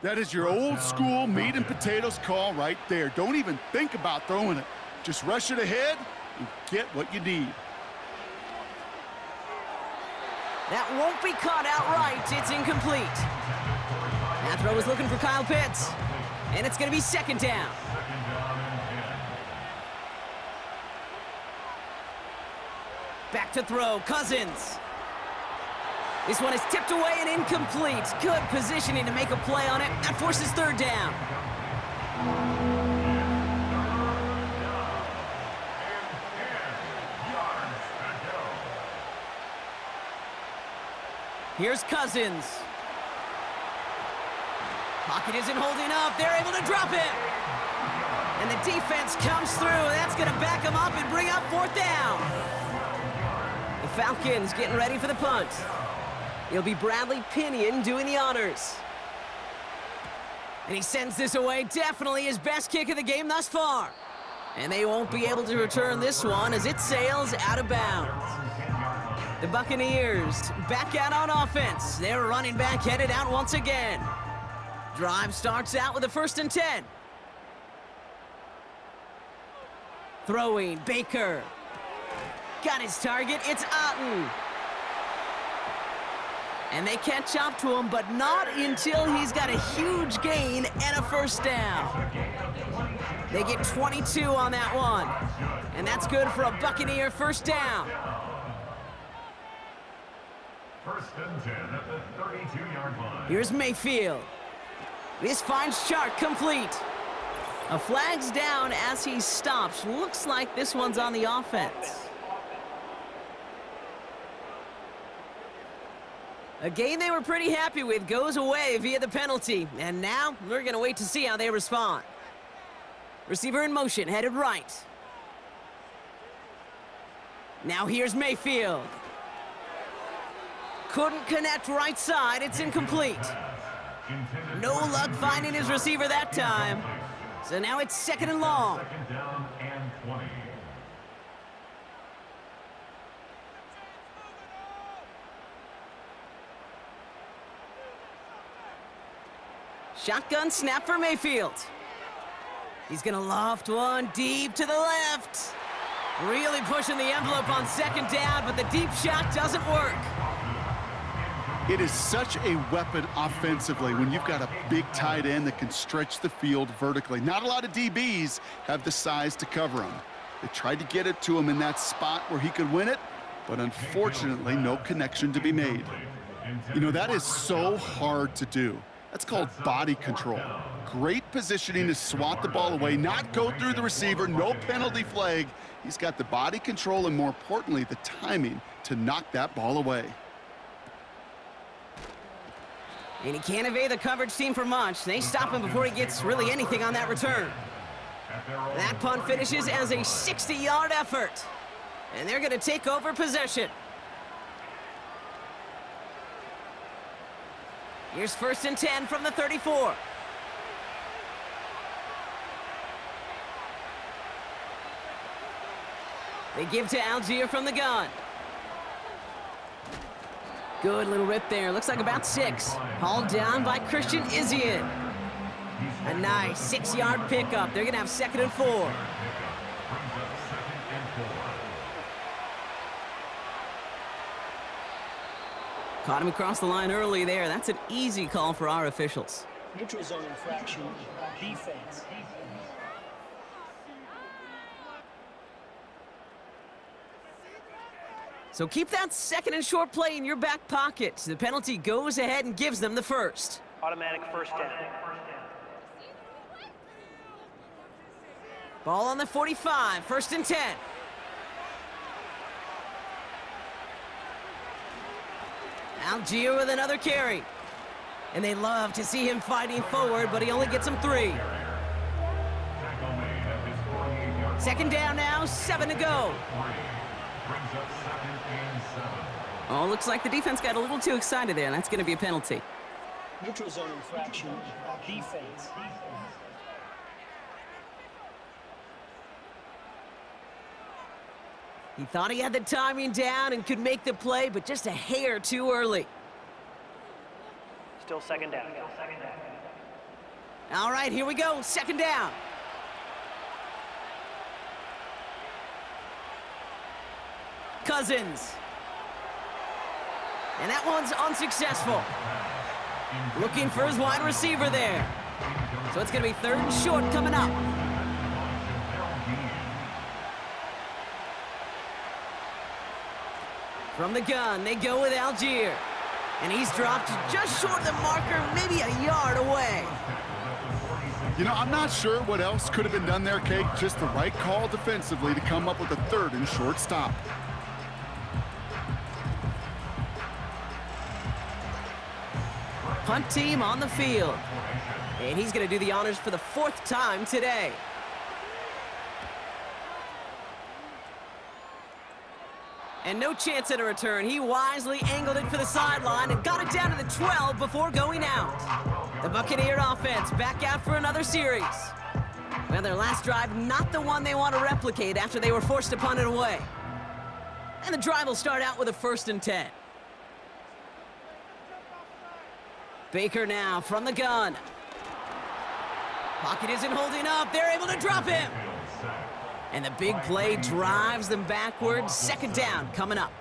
That is your old school meat and potatoes call right there. Don't even think about throwing it. Just rush it ahead and get what you need. That won't be caught outright. It's incomplete. That throw is looking for Kyle Pitts. And it's going to be 2nd down. Back to throw, Cousins. This one is tipped away and incomplete. Good positioning to make a play on it. That forces 3rd down. Here's Cousins. Pocket isn't holding up. They're able to drop it. And the defense comes through. That's going to back them up and bring up 4th down. The Falcons getting ready for the punt. It'll be Bradley Pinion doing the honors. And he sends this away. Definitely his best kick of the game thus far. And they won't be able to return this one as it sails out of bounds. The Buccaneers back out on offense. Their running back headed out once again. Drive starts out with a 1st and 10. Throwing, Baker. Got his target, it's Otten. And they catch up to him, but not until he's got a huge gain and a 1st down. They get 22 on that one. And that's good for a Buccaneer first down. First and 10 at the 32-yard line. Here's Mayfield. This finds Chark complete. A flag's down as he stops. Looks like this one's on the offense. A game they were pretty happy with goes away via the penalty. And now we're going to wait to see how they respond. Receiver in motion, headed right. Now here's Mayfield. Couldn't connect right side. It's incomplete. No luck finding his receiver that time. So now it's second and long. Second down and 20. Shotgun snap for Mayfield. He's going to loft one deep to the left. Really pushing the envelope on second down, but the deep shot doesn't work. It is such a weapon offensively when you've got a big tight end that can stretch the field vertically. Not a lot of DBs have the size to cover him. They tried to get it to him in that spot where he could win it, but unfortunately, no connection to be made. You know, that is so hard to do. That's called body control. Great positioning to swat the ball away, not go through the receiver, no penalty flag. He's got the body control and, more importantly, the timing to knock that ball away. And he can't evade the coverage team for much. They stop him before he gets really anything on that return. That punt finishes as a 60-yard effort. And they're going to take over possession. Here's first and 10 from the 34. They give to Algier from the gun. Good little rip there. Looks like about 6. Hauled down by Christian Izzian. A nice 6-yard pickup. They're going to have second and 4. Caught him across the line early there. That's an easy call for our officials. Neutral zone infraction, defense. So keep that second and short play in your back pocket. The penalty goes ahead and gives them the first. Automatic first down. Ball on the 45, first and 10. Algier with another carry. And they love to see him fighting forward, but he only gets them 3. Second down now, 7 to go. Oh, looks like the defense got a little too excited there, and that's going to be a penalty. Neutral zone infraction, defense. He thought he had the timing down and could make the play, but just a hair too early. Still second down. All right, here we go, second down. Cousins. And that one's unsuccessful. Looking for his wide receiver there. So it's going to be third and short coming up. From the gun, they go with Algier. And he's dropped just short of the marker, maybe a yard away. You know, I'm not sure what else could have been done there, Kate. Just the right call defensively to come up with a third and short stop. Punt team on the field. And he's going to do the honors for the 4th time today. And no chance at a return. He wisely angled it for the sideline and got it down to the 12 before going out. The Buccaneer offense back out for another series. Well, their last drive, not the one they want to replicate after they were forced to punt it away. And the drive will start out with a first and 10. Baker now from the gun. Pocket isn't holding up. They're able to drop him. And the big play drives them backwards. Second down coming up.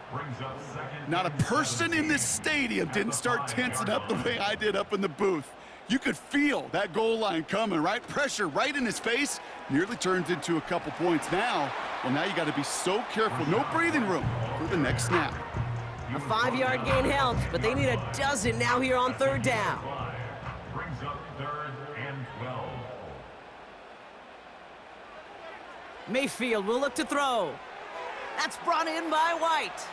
Not a person in this stadium didn't start tensing up the way I did up in the booth. You could feel that goal line coming, right? Pressure right in his face. Nearly turns into a couple points now. Well, now you got to be so careful. No breathing room for the next snap. A 5-yard gain helps, but they need a dozen now here on third down. Brings up 3rd and 12. Mayfield will look to throw. That's brought in by White.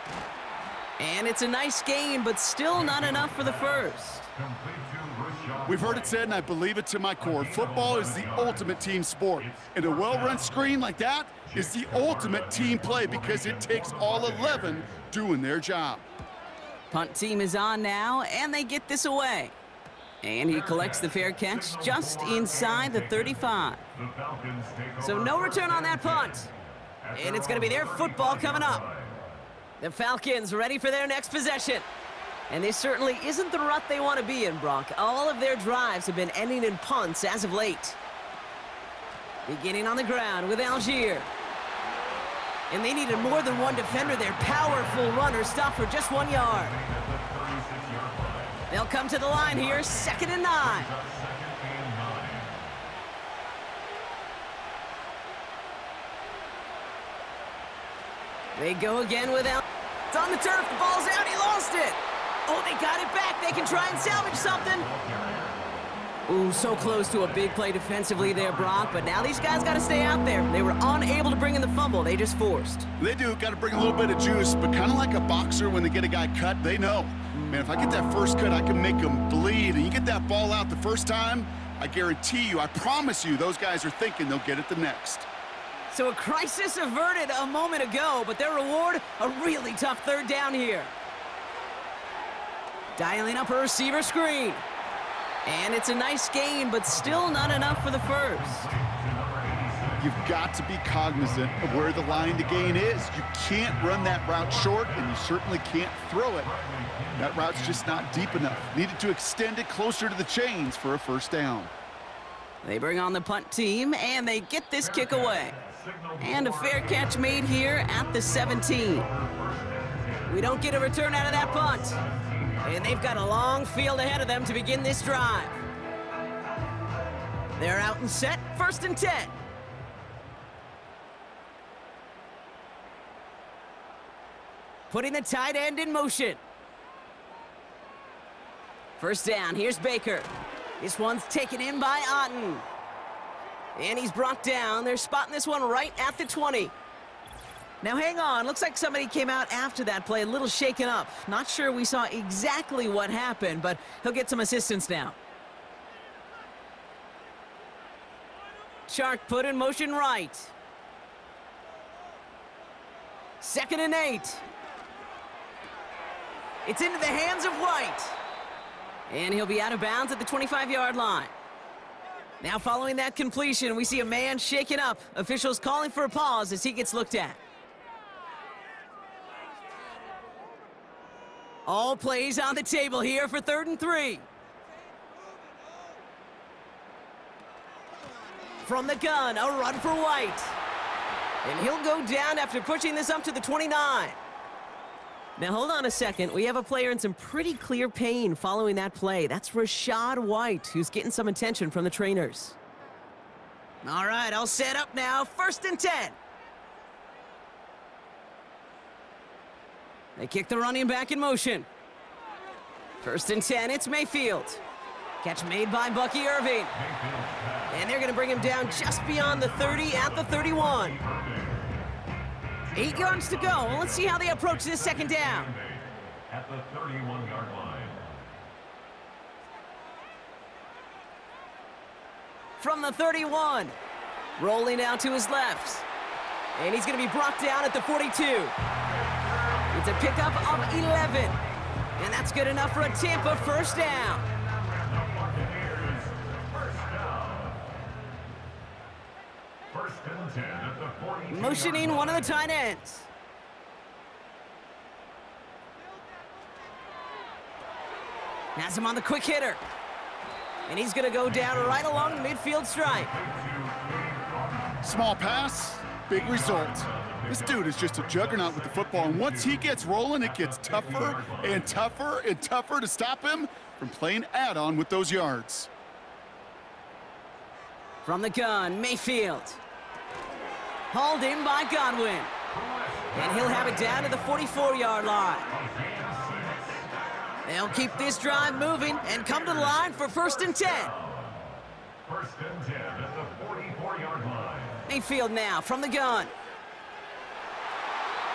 And it's a nice gain, but still not enough for the first. Complete to Rashad. We've heard it said, and I believe it to my core, football is the ultimate team sport. And a well-run screen like that is the ultimate team play because it takes all 11 doing their job. Punt team is on now, and they get this away. And he collects the fair catch just inside the 35. The Falcons take So over no return on that punt. And it's going to be their football coming up. The Falcons ready for their next possession. And this certainly isn't the rut they want to be in, Brock. All of their drives have been ending in punts as of late. Beginning on the ground with Algier. And they needed more than one defender. Their powerful runner stopped for just 1 yard. They'll come to the line here, 2nd and 9. They go again with Al. It's on the turf, the ball's out, he lost it. Oh, they got it back. They can try and salvage something. Ooh, so close to a big play defensively there, Brock, but now these guys got to stay out there. They were unable to bring in the fumble. They just forced. They do, got to bring a little bit of juice, but kind of like a boxer when they get a guy cut, they know. Man, if I get that first cut, I can make them bleed. And you get that ball out the first time, I guarantee you, I promise you, those guys are thinking they'll get it the next. So a crisis averted a moment ago, but their reward, a really tough 3rd down here. Dialing up a receiver screen. And it's a nice gain, but still not enough for the first. You've got to be cognizant of where the line to gain is. You can't run that route short, and you certainly can't throw it. That route's just not deep enough. Needed to extend it closer to the chains for a first down. They bring on the punt team, and they get this kick away. And a fair catch made here at the 17. We don't get a return out of that punt. And they've got a long field ahead of them to begin this drive. They're out and set, 1st and 10. Putting the tight end in motion. First down, here's Baker. This one's taken in by Otten. And he's brought down. They're spotting this one right at the 20. Now hang on, looks like somebody came out after that play a little shaken up. Not sure we saw exactly what happened, but he'll get some assistance now. Chark put in motion right. 2nd and 8. It's into the hands of White. And he'll be out of bounds at the 25-yard line. Now following that completion, we see a man shaken up. Officials calling for a pause as he gets looked at. All plays on the table here for 3rd and 3. From the gun, a run for White. And he'll go down after pushing this up to the 29. Now, hold on a second. We have a player in some pretty clear pain following that play. That's Rashad White, who's getting some attention from the trainers. All right, all set up now. 1st and 10. They kick the running back in motion. 1st and 10, it's Mayfield. Catch made by Bucky Irving. And they're going to bring him down just beyond the 30 at the 31. 8 yards to go. Well, let's see how they approach this 2nd down. At the 31-yard line. From the 31. Rolling out to his left. And he's going to be brought down at the 42. It's a pickup of 11. And that's good enough for a Tampa 1st down. Buccaneers, 1st down. 1st and 10 at the 42. Motioning one of the tight ends. Has him on the quick hitter. And he's going to go down right along the midfield stripe. Small pass, big result. This dude is just a juggernaut with the football, and once he gets rolling, it gets tougher and tougher and tougher to stop him from playing add-on with those yards. From the gun, Mayfield. Hauled in by Godwin. And he'll have it down to the 44-yard line. They'll keep this drive moving and come to the line for 1st and 10. 1st and 10 at the 44-yard line. Mayfield now from the gun.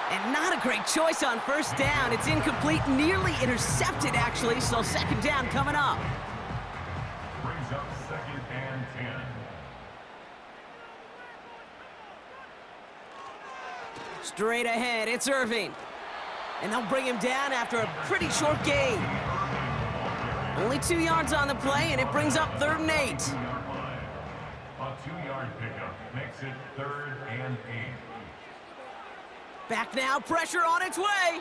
And not a great choice on 1st down. It's incomplete, nearly intercepted, actually, so 2nd down coming up. Brings up 2nd and 10. Straight ahead, it's Irving. And they'll bring him down after a pretty short gain. Only 2 yards on the play, and it brings up 3rd and 8. A 2-yard pickup makes it 3rd and 8. Back now, pressure on its way.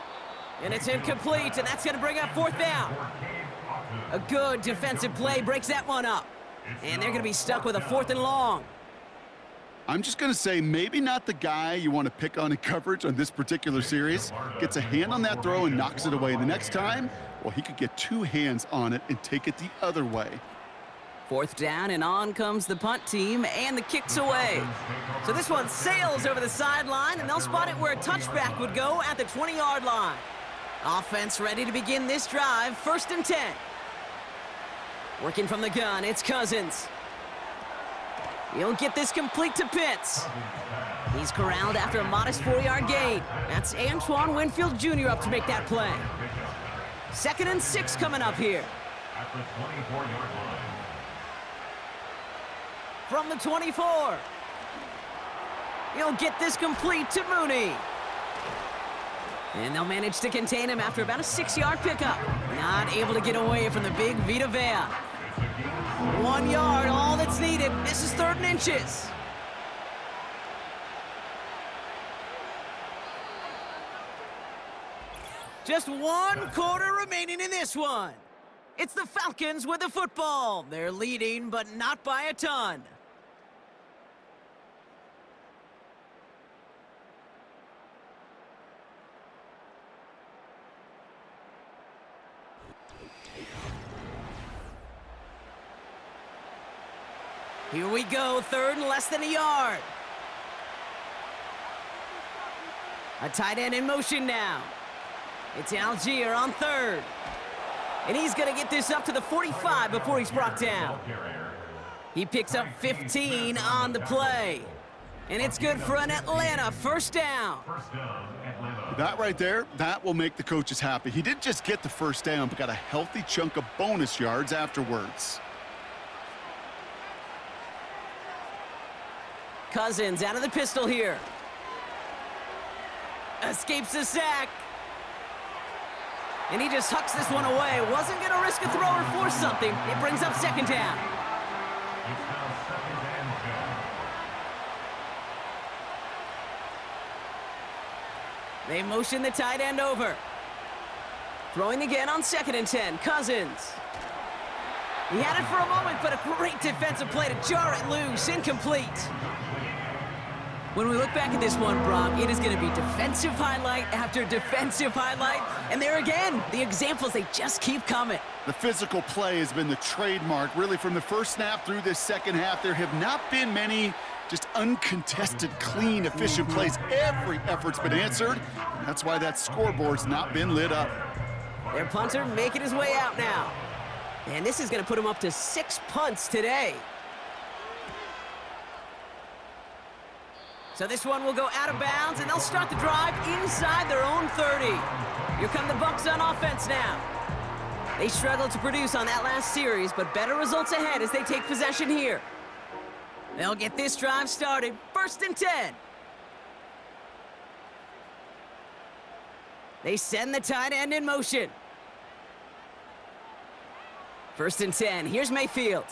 And it's incomplete, and that's going to bring up 4th down. A good defensive play breaks that one up. And they're going to be stuck with a 4th and long. I'm just going to say maybe not the guy you want to pick on in coverage on this particular series. Gets a hand on that throw and knocks it away. The next time, well, he could get 2 hands on it and take it the other way. 4th down, and on comes the punt team, and the kick's away. So this one sails over the sideline, and they'll spot it where a touchback would go at the 20-yard line. Offense ready to begin this drive, 1st and 10. Working from the gun, it's Cousins. He'll get this complete to Pitts. He's corralled after a modest 4-yard gain. That's Antoine Winfield Jr. up to make that play. 2nd and 6 coming up here. At the 24-yard line. From the 24. He'll get this complete to Mooney. And they'll manage to contain him after about a 6-yard pickup. Not able to get away from the big Vita Vea. 1 yard, all that's needed. This is 3rd and inches. Just 1 quarter remaining in this one. It's the Falcons with the football. They're leading, but not by a ton. Here we go, 3rd and less than a yard. A tight end in motion now. It's Algier on 3rd. And he's going to get this up to the 45 before he's brought down. He picks up 15 on the play. And it's good for an Atlanta 1st down. That right there, that will make the coaches happy. He didn't just get the 1st down, but got a healthy chunk of bonus yards afterwards. Cousins out of the pistol here. Escapes the sack. And he just hucks this one away. Wasn't going to risk a throw or force something. It brings up 2nd down. It's now 2nd and 10. They motion the tight end over. Throwing again on 2nd and 10. Cousins. He had it for a moment, but a great defensive play to jar it loose. Incomplete. When we look back at this one, Brock, it is going to be defensive highlight after defensive highlight. And there again, the examples, they just keep coming. The physical play has been the trademark, really, from the 1st snap through this 2nd half. There have not been many just uncontested, clean, efficient plays. Every effort's been answered. And that's why that scoreboard's not been lit up. Their punter making his way out now. And this is going to put him up to 6 punts today. So this one will go out of bounds, and they'll start the drive inside their own 30. Here come the Bucs on offense now. They struggled to produce on that last series, but better results ahead as they take possession here. They'll get this drive started. 1st and 10. They send the tight end in motion. 1st and 10. Here's Mayfield.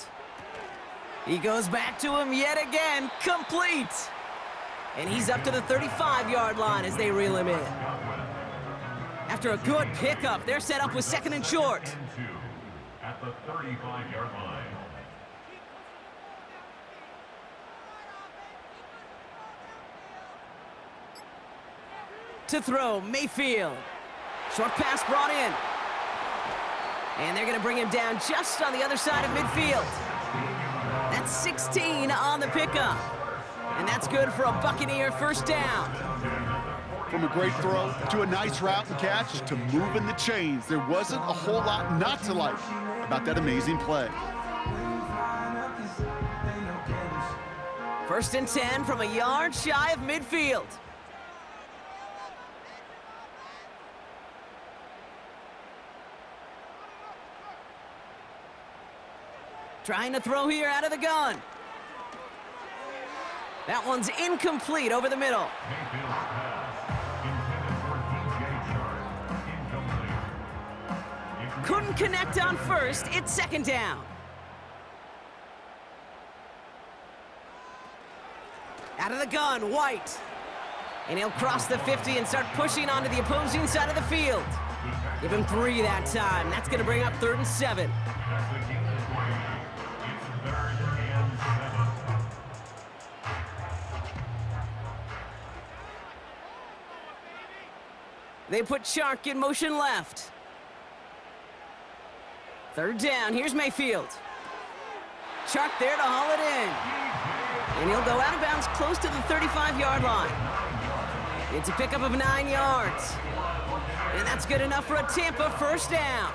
He goes back to him yet again. Complete. And he's up to the 35-yard line as they reel him in. After a good pickup, they're set up with 2nd and short. At the 35-yard line. To throw, Mayfield. Short pass brought in. And they're going to bring him down just on the other side of midfield. That's 16 on the pickup. And that's good for a Buccaneer first down. From a great throw to a nice route and catch to moving the chains, there wasn't a whole lot not to like about that amazing play. First and 10 from a yard shy of midfield. Trying to throw here out of the gun. That one's incomplete over the middle. Mayfield's pass intended for DJ Chark. Incomplete. Couldn't connect on first. It's second down. Out of the gun, White. And he'll cross the 50 and start pushing onto the opposing side of the field. Give him 3 that time. That's going to bring up 3rd and 7. As the game is played, it's 3rd and 7. They put Chark in motion left. 3rd down. Here's Mayfield. Chark there to haul it in. And he'll go out of bounds close to the 35-yard line. It's a pickup of 9 yards. And that's good enough for a Tampa first down.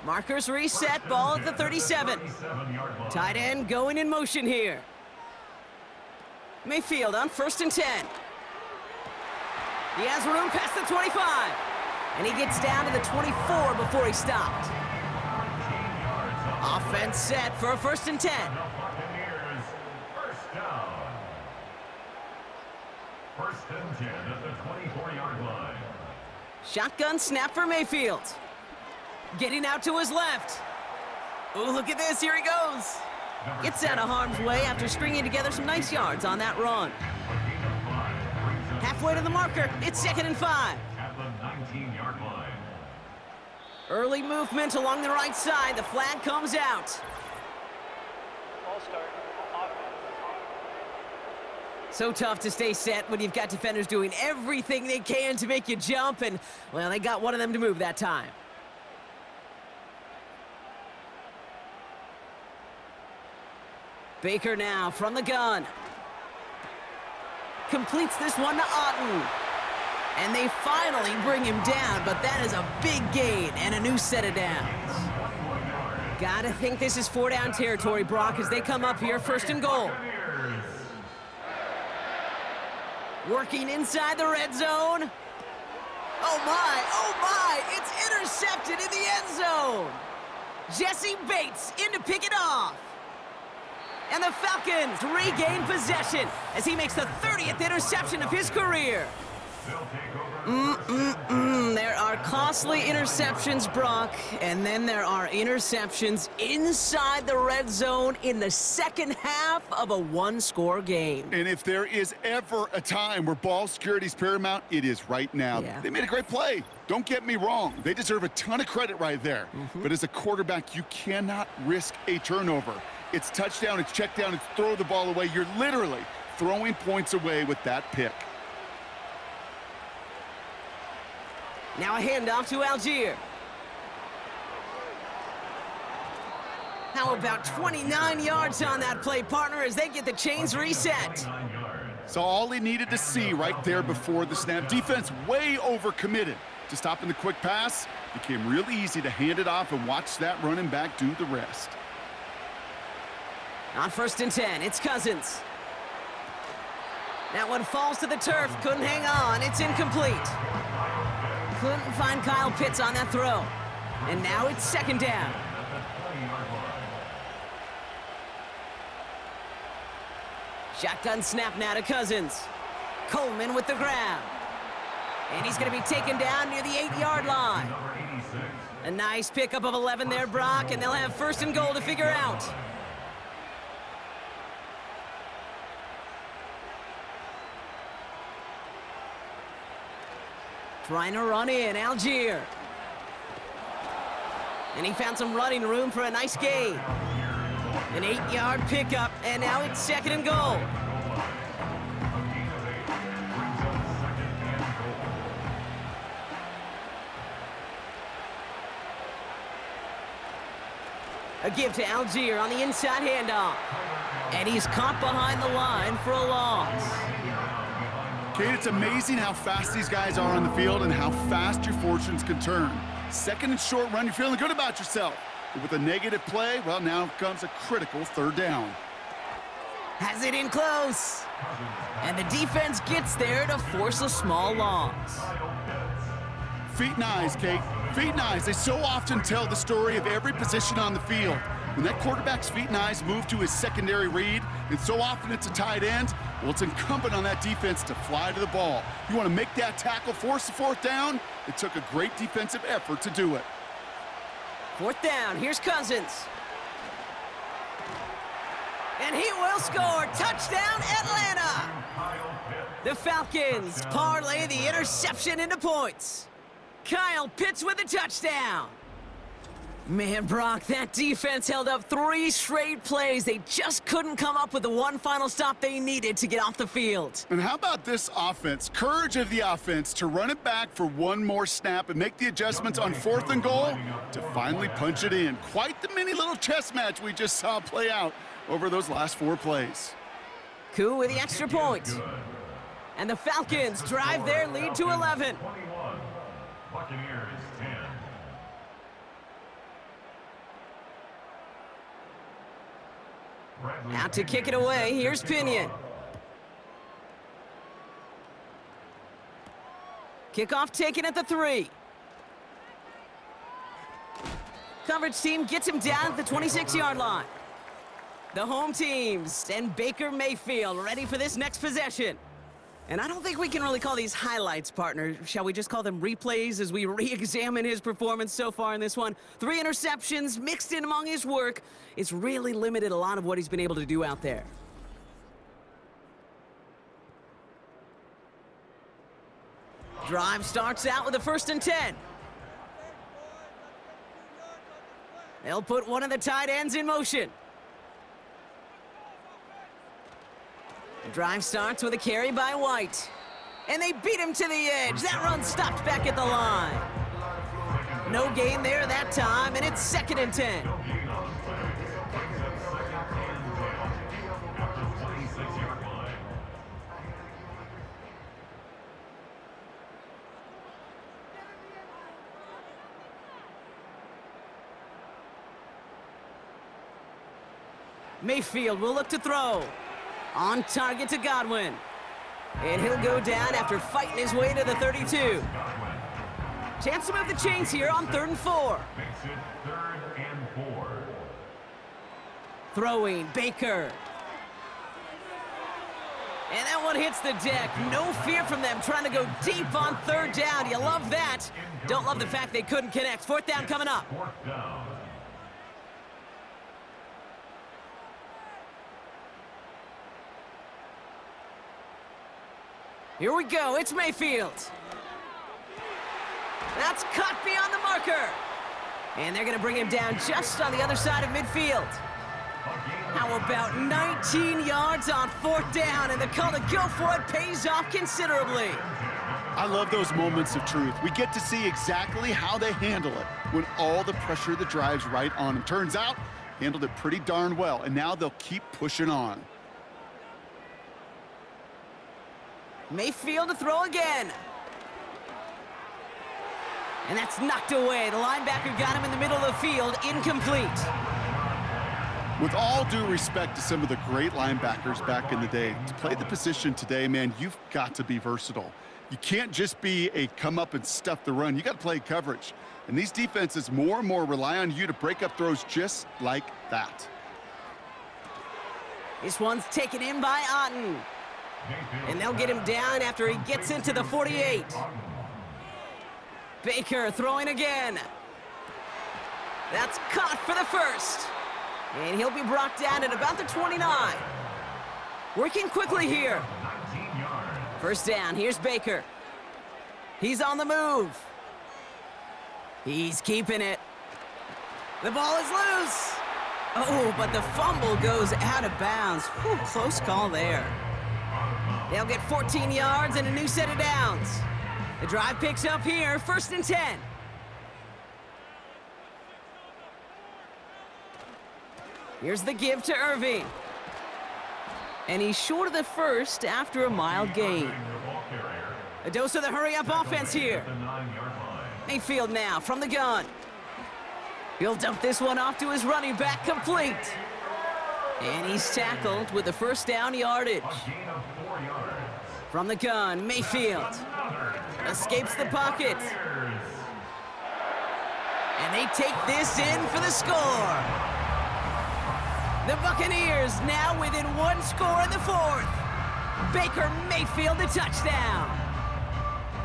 Markers reset, ball at the 37. Tight end going in motion here. Mayfield on 1st and 10. He has room past the 25. And he gets down to the 24 before he stopped. Offense set for a 1st and 10. Buccaneers first down. 1st and 10 at the 24-yard line. Shotgun snap for Mayfield. Getting out to his left. Oh, look at this. Here he goes. Gets out of harm's way after stringing together some nice yards on that run. Halfway to the marker. It's 2nd and 5. At the 19-yard line. Early movement along the right side. The flag comes out. Ball start. Offense. So tough to stay set when you've got defenders doing everything they can to make you jump, and, well, they got one of them to move that time. Baker now from the gun. Completes this one to Otten. And they finally bring him down, but that is a big gain and a new set of downs. Gotta think this is 4-down territory, Brock, as they come up here 1st and goal. Working inside the red zone. Oh my, it's intercepted in the end zone. Jesse Bates in to pick it off. And the Falcons regain possession as he makes the 30th interception of his career. There are costly interceptions, Brock, and then there are interceptions inside the red zone in the second half of a 1-score game. And if there is ever a time where ball security is paramount, it is right now. Yeah. They made a great play. Don't get me wrong. They deserve a ton of credit right there. But as a quarterback, you cannot risk a turnover. It's touchdown, it's check down, it's throw the ball away. You're literally throwing points away with that pick. Now a handoff to Algier. How about 29 yards on that play, partner, as they get the chains reset? So all he needed to see right there before the snap. Defense way overcommitted to stopping the quick pass. Became really easy to hand it off and watch that running back do the rest. On 1st and 10, it's Cousins. That one falls to the turf. Couldn't hang on. It's incomplete. Couldn't find Kyle Pitts on that throw. And now it's 2nd down. Shotgun snap now to Cousins. Coleman with the grab. And he's going to be taken down near the 8-yard line. A nice pickup of 11 there, Brock, and they'll have 1st and goal to figure out. Trying to run in, Algier. And he found some running room for a nice gain. An 8-yard pickup, and now it's 2nd and goal. A give to Algier on the inside handoff. And he's caught behind the line for a loss. Kate, it's amazing how fast these guys are on the field and how fast your fortunes can turn. Second and short run, you're feeling good about yourself. But with a negative play, well, now comes a critical third down. Has it in close. And the defense gets there to force a small loss. Feet and eyes, Kate. Feet and eyes. They so often tell the story of every position on the field. When that quarterback's feet and eyes move to his secondary read, and so often it's a tight end, well, it's incumbent on that defense to fly to the ball. You want to make that tackle, force the fourth down? It took a great defensive effort to do it. Fourth down, here's Cousins. And he will score. Touchdown, Atlanta! The Falcons parlay the interception into points. Kyle Pitts with a touchdown. Man, Brock, that defense held up 3 straight plays. They just couldn't come up with the one final stop they needed to get off the field. And how about this offense? Courage of the offense to run it back for one more snap and make the adjustments on 4th and goal to finally punch it in. Quite the mini little chess match we just saw play out over those last 4 plays. Koo with the extra point. And the Falcons drive their lead to 11. 21. Buccaneers 10. Out to kick it away, here's Pinion. Kickoff taken at the 3. Coverage team gets him down at the 26-yard line. The home teams and Baker Mayfield ready for this next possession. And I don't think we can really call these highlights, partner. Shall we just call them replays as we re-examine his performance so far in this one? 3 interceptions mixed in among his work. It's really limited a lot of what he's been able to do out there. Drive starts out with a 1st and 10. They'll put one of the tight ends in motion. The drive starts with a carry by White. And they beat him to the edge. That run stopped back at the line. No gain there that time, and it's 2nd and 10. Mayfield will look to throw. On target to Godwin. And he'll go down after fighting his way to the 32. Chance to move the chains here on 3rd and 4. Makes it 3rd and 4. Throwing, Baker. And that one hits the deck. No fear from them trying to go deep on 3rd down. You love that. Don't love the fact they couldn't connect. 4th down coming up. 4th down. Here we go, it's Mayfield. That's cut beyond the marker. And they're gonna bring him down just on the other side of midfield. How about 19 yards on 4th down, and the call to go for it pays off considerably. I love those moments of truth. We get to see exactly how they handle it when all the pressure that drives right on them. Turns out, handled it pretty darn well, and now they'll keep pushing on. Mayfield to throw again. And that's knocked away. The linebacker got him in the middle of the field, incomplete. With all due respect to some of the great linebackers back in the day, to play the position today, man, you've got to be versatile. You can't just be a come up and stuff the run. You got to play coverage. And these defenses more and more rely on you to break up throws just like that. This one's taken in by Otten. And they'll get him down after he gets into the 48. Baker throwing again. That's caught for the 1st. And he'll be brought down at about the 29. Working quickly here. 1st down, here's Baker. He's on the move. He's keeping it. The ball is loose. Oh, but the fumble goes out of bounds. Whew, close call there. They'll get 14 yards and a new set of downs. The drive picks up here, 1st and 10. Here's the give to Irving. And he's short of the first after a mild gain. A dose of the hurry-up offense here. Mayfield now from the gun. He'll dump this one off to his running back, complete. And he's tackled with the first down yardage. From the gun, Mayfield escapes the pocket. And they take this in for the score. The Buccaneers now within one score in the fourth. Baker Mayfield, the touchdown.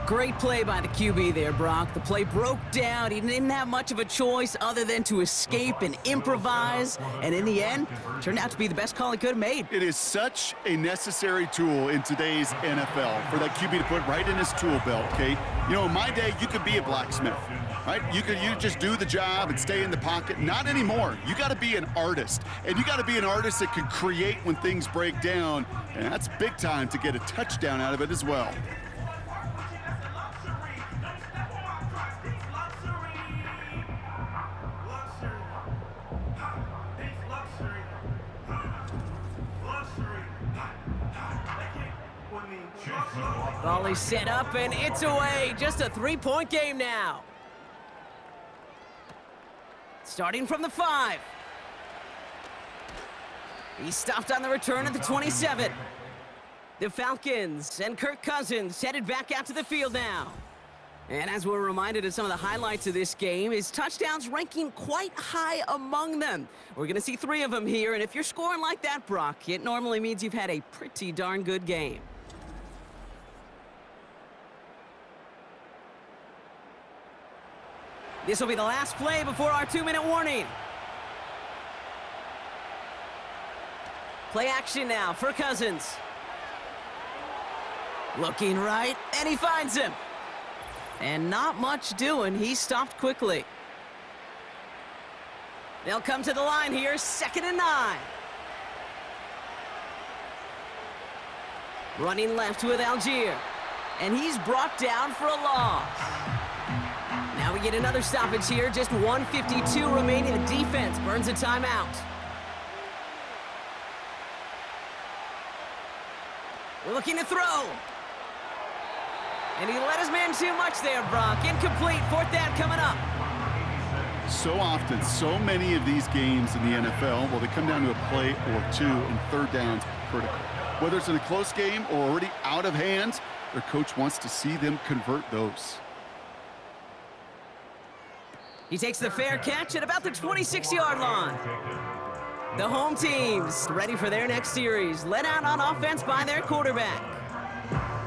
Great play by the QB there, Brock. The play broke down. He didn't have much of a choice other than to escape and improvise. And in the end, turned out to be the best call he could have made. It is such a necessary tool in today's NFL for that QB to put right in his tool belt, Kate. You know, in my day, you could be a blacksmith, right? You just do the job and stay in the pocket. Not anymore. You got to be an artist. And you got to be an artist that can create when things break down. And that's big time to get a touchdown out of it as well. Volley set up and it's away. Just a 3-point game now. Starting from the 5. He's stopped on the return at the 27. The Falcons and Kirk Cousins headed back out to the field now. And as we're reminded of some of the highlights of this game, his touchdowns ranking quite high among them. We're going to see 3 of them here, and if you're scoring like that, Brock, it normally means you've had a pretty darn good game. This will be the last play before our 2-minute warning. Play action now for Cousins. Looking right, and he finds him. And not much doing. He stopped quickly. They'll come to the line here, 2nd and 9. Running left with Algier. And he's brought down for a loss. Now we get another stoppage here, just 1:52 remaining. The defense burns a timeout. We're looking to throw. And he let his man too much there, Brock. Incomplete, 4th down coming up. So often, so many of these games in the NFL, well, they come down to a play or two, and 3rd downs critical. Whether it's in a close game or already out of hand, their coach wants to see them convert those. He takes the fair catch at about the 26-yard line. The home team's ready for their next series, led out on offense by their quarterback.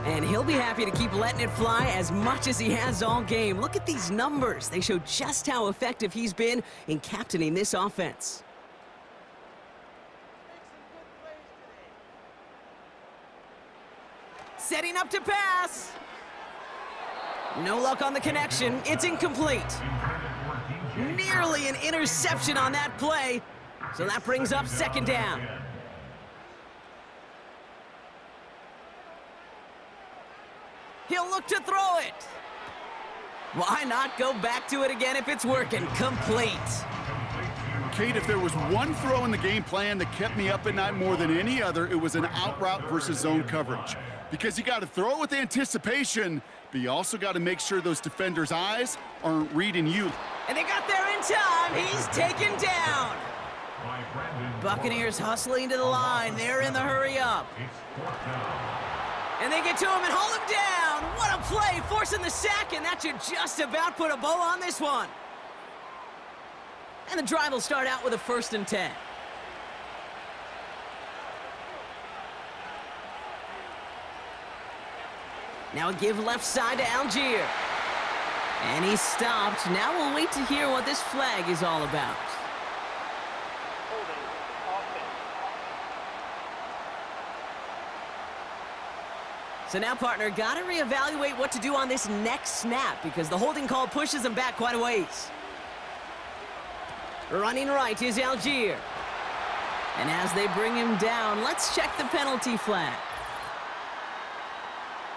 And he'll be happy to keep letting it fly as much as he has all game. Look at these numbers. They show just how effective he's been in captaining this offense. Setting up to pass. No luck on the connection. It's incomplete. Nearly an interception on that play. So that brings up 2nd down. He'll look to throw it. Why not go back to it again if it's working? Complete. Kate, if there was one throw in the game plan that kept me up at night more than any other, it was an out route versus zone coverage. Because you got to throw with anticipation, but you also got to make sure those defenders' eyes aren't reading you. And they got there in time. He's taken down. Buccaneers hustling to the line. They're in the hurry up. And they get to him and haul him down. What a play, forcing the sack, and that should just about put a bow on this one. And the drive will start out with a 1st and 10. Now a give left side to Algier. And he stopped. Now we'll wait to hear what this flag is all about. Holding offense. So now, partner, got to reevaluate what to do on this next snap because the holding call pushes him back quite a ways. Running right is Algier. And as they bring him down, let's check the penalty flag.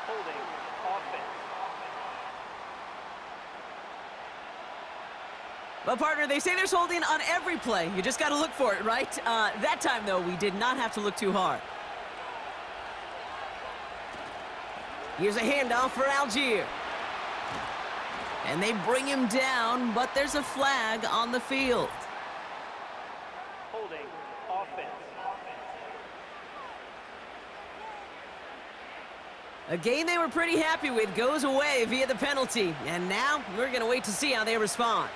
Holding, offense. 1 Well, partner, they say there's holding on every play. You just got to look for it, right? That time, though, we did not have to look too hard. Here's a handoff for Algier. And they bring him down, but there's a flag on the field. Holding. Offense. A game they were pretty happy with goes away via the penalty. And now we're going to wait to see how they respond.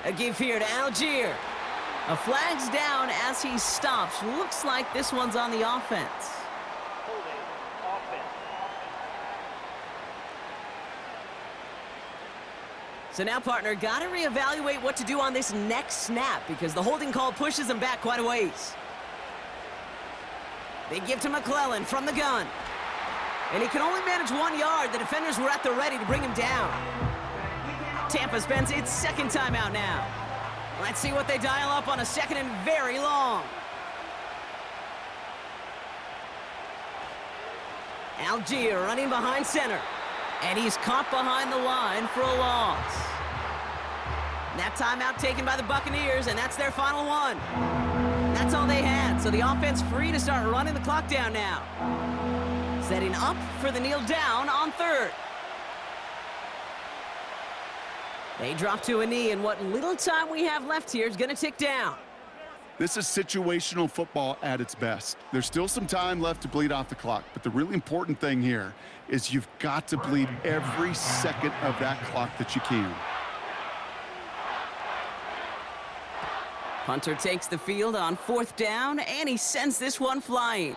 A give here to Algier. A flag's down as he stops. Looks like this one's on the offense. Holding. Offense. So now, partner, got to reevaluate what to do on this next snap because the holding call pushes him back quite a ways. They give to McClellan from the gun. And he can only manage 1 yard. The defenders were at the ready to bring him down. Tampa spends its second timeout now. Let's see what they dial up on a second and very long. Algier running behind center. And he's caught behind the line for a loss. That timeout taken by the Buccaneers, and that's their final one. That's all they had, so the offense free to start running the clock down now. Setting up for the kneel down on third. They drop to a knee, and what little time we have left here is going to tick down. This is situational football at its best. There's still some time left to bleed off the clock, but the really important thing here is you've got to bleed every second of that clock that you can. Punter takes the field on fourth down, and he sends this one flying.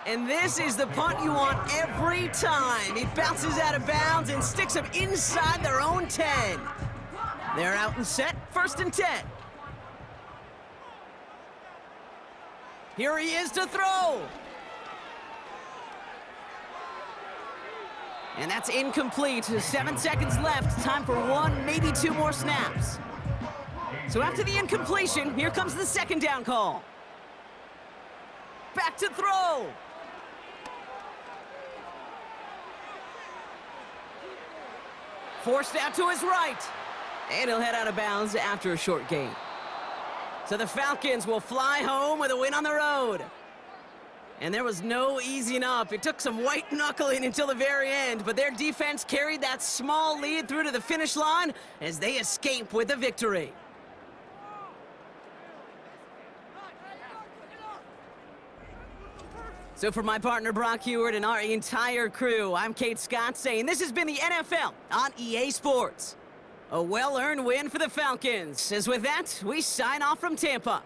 And this is the punt you want every time. It bounces out of bounds and sticks them inside their own 10. They're out and set, 1st and 10. Here he is to throw. And that's incomplete. 7 seconds left. Time for 1, maybe 2 more snaps. So after the incompletion, here comes the second down call. Back to throw. Forced out to his right. And he'll head out of bounds after a short gain. So the Falcons will fly home with a win on the road. And there was no easing up. It took some white knuckling until the very end, but their defense carried that small lead through to the finish line as they escape with the victory. So for my partner Brock Heward and our entire crew, I'm Kate Scott saying this has been the NFL on EA Sports. A well-earned win for the Falcons. As with that, we sign off from Tampa.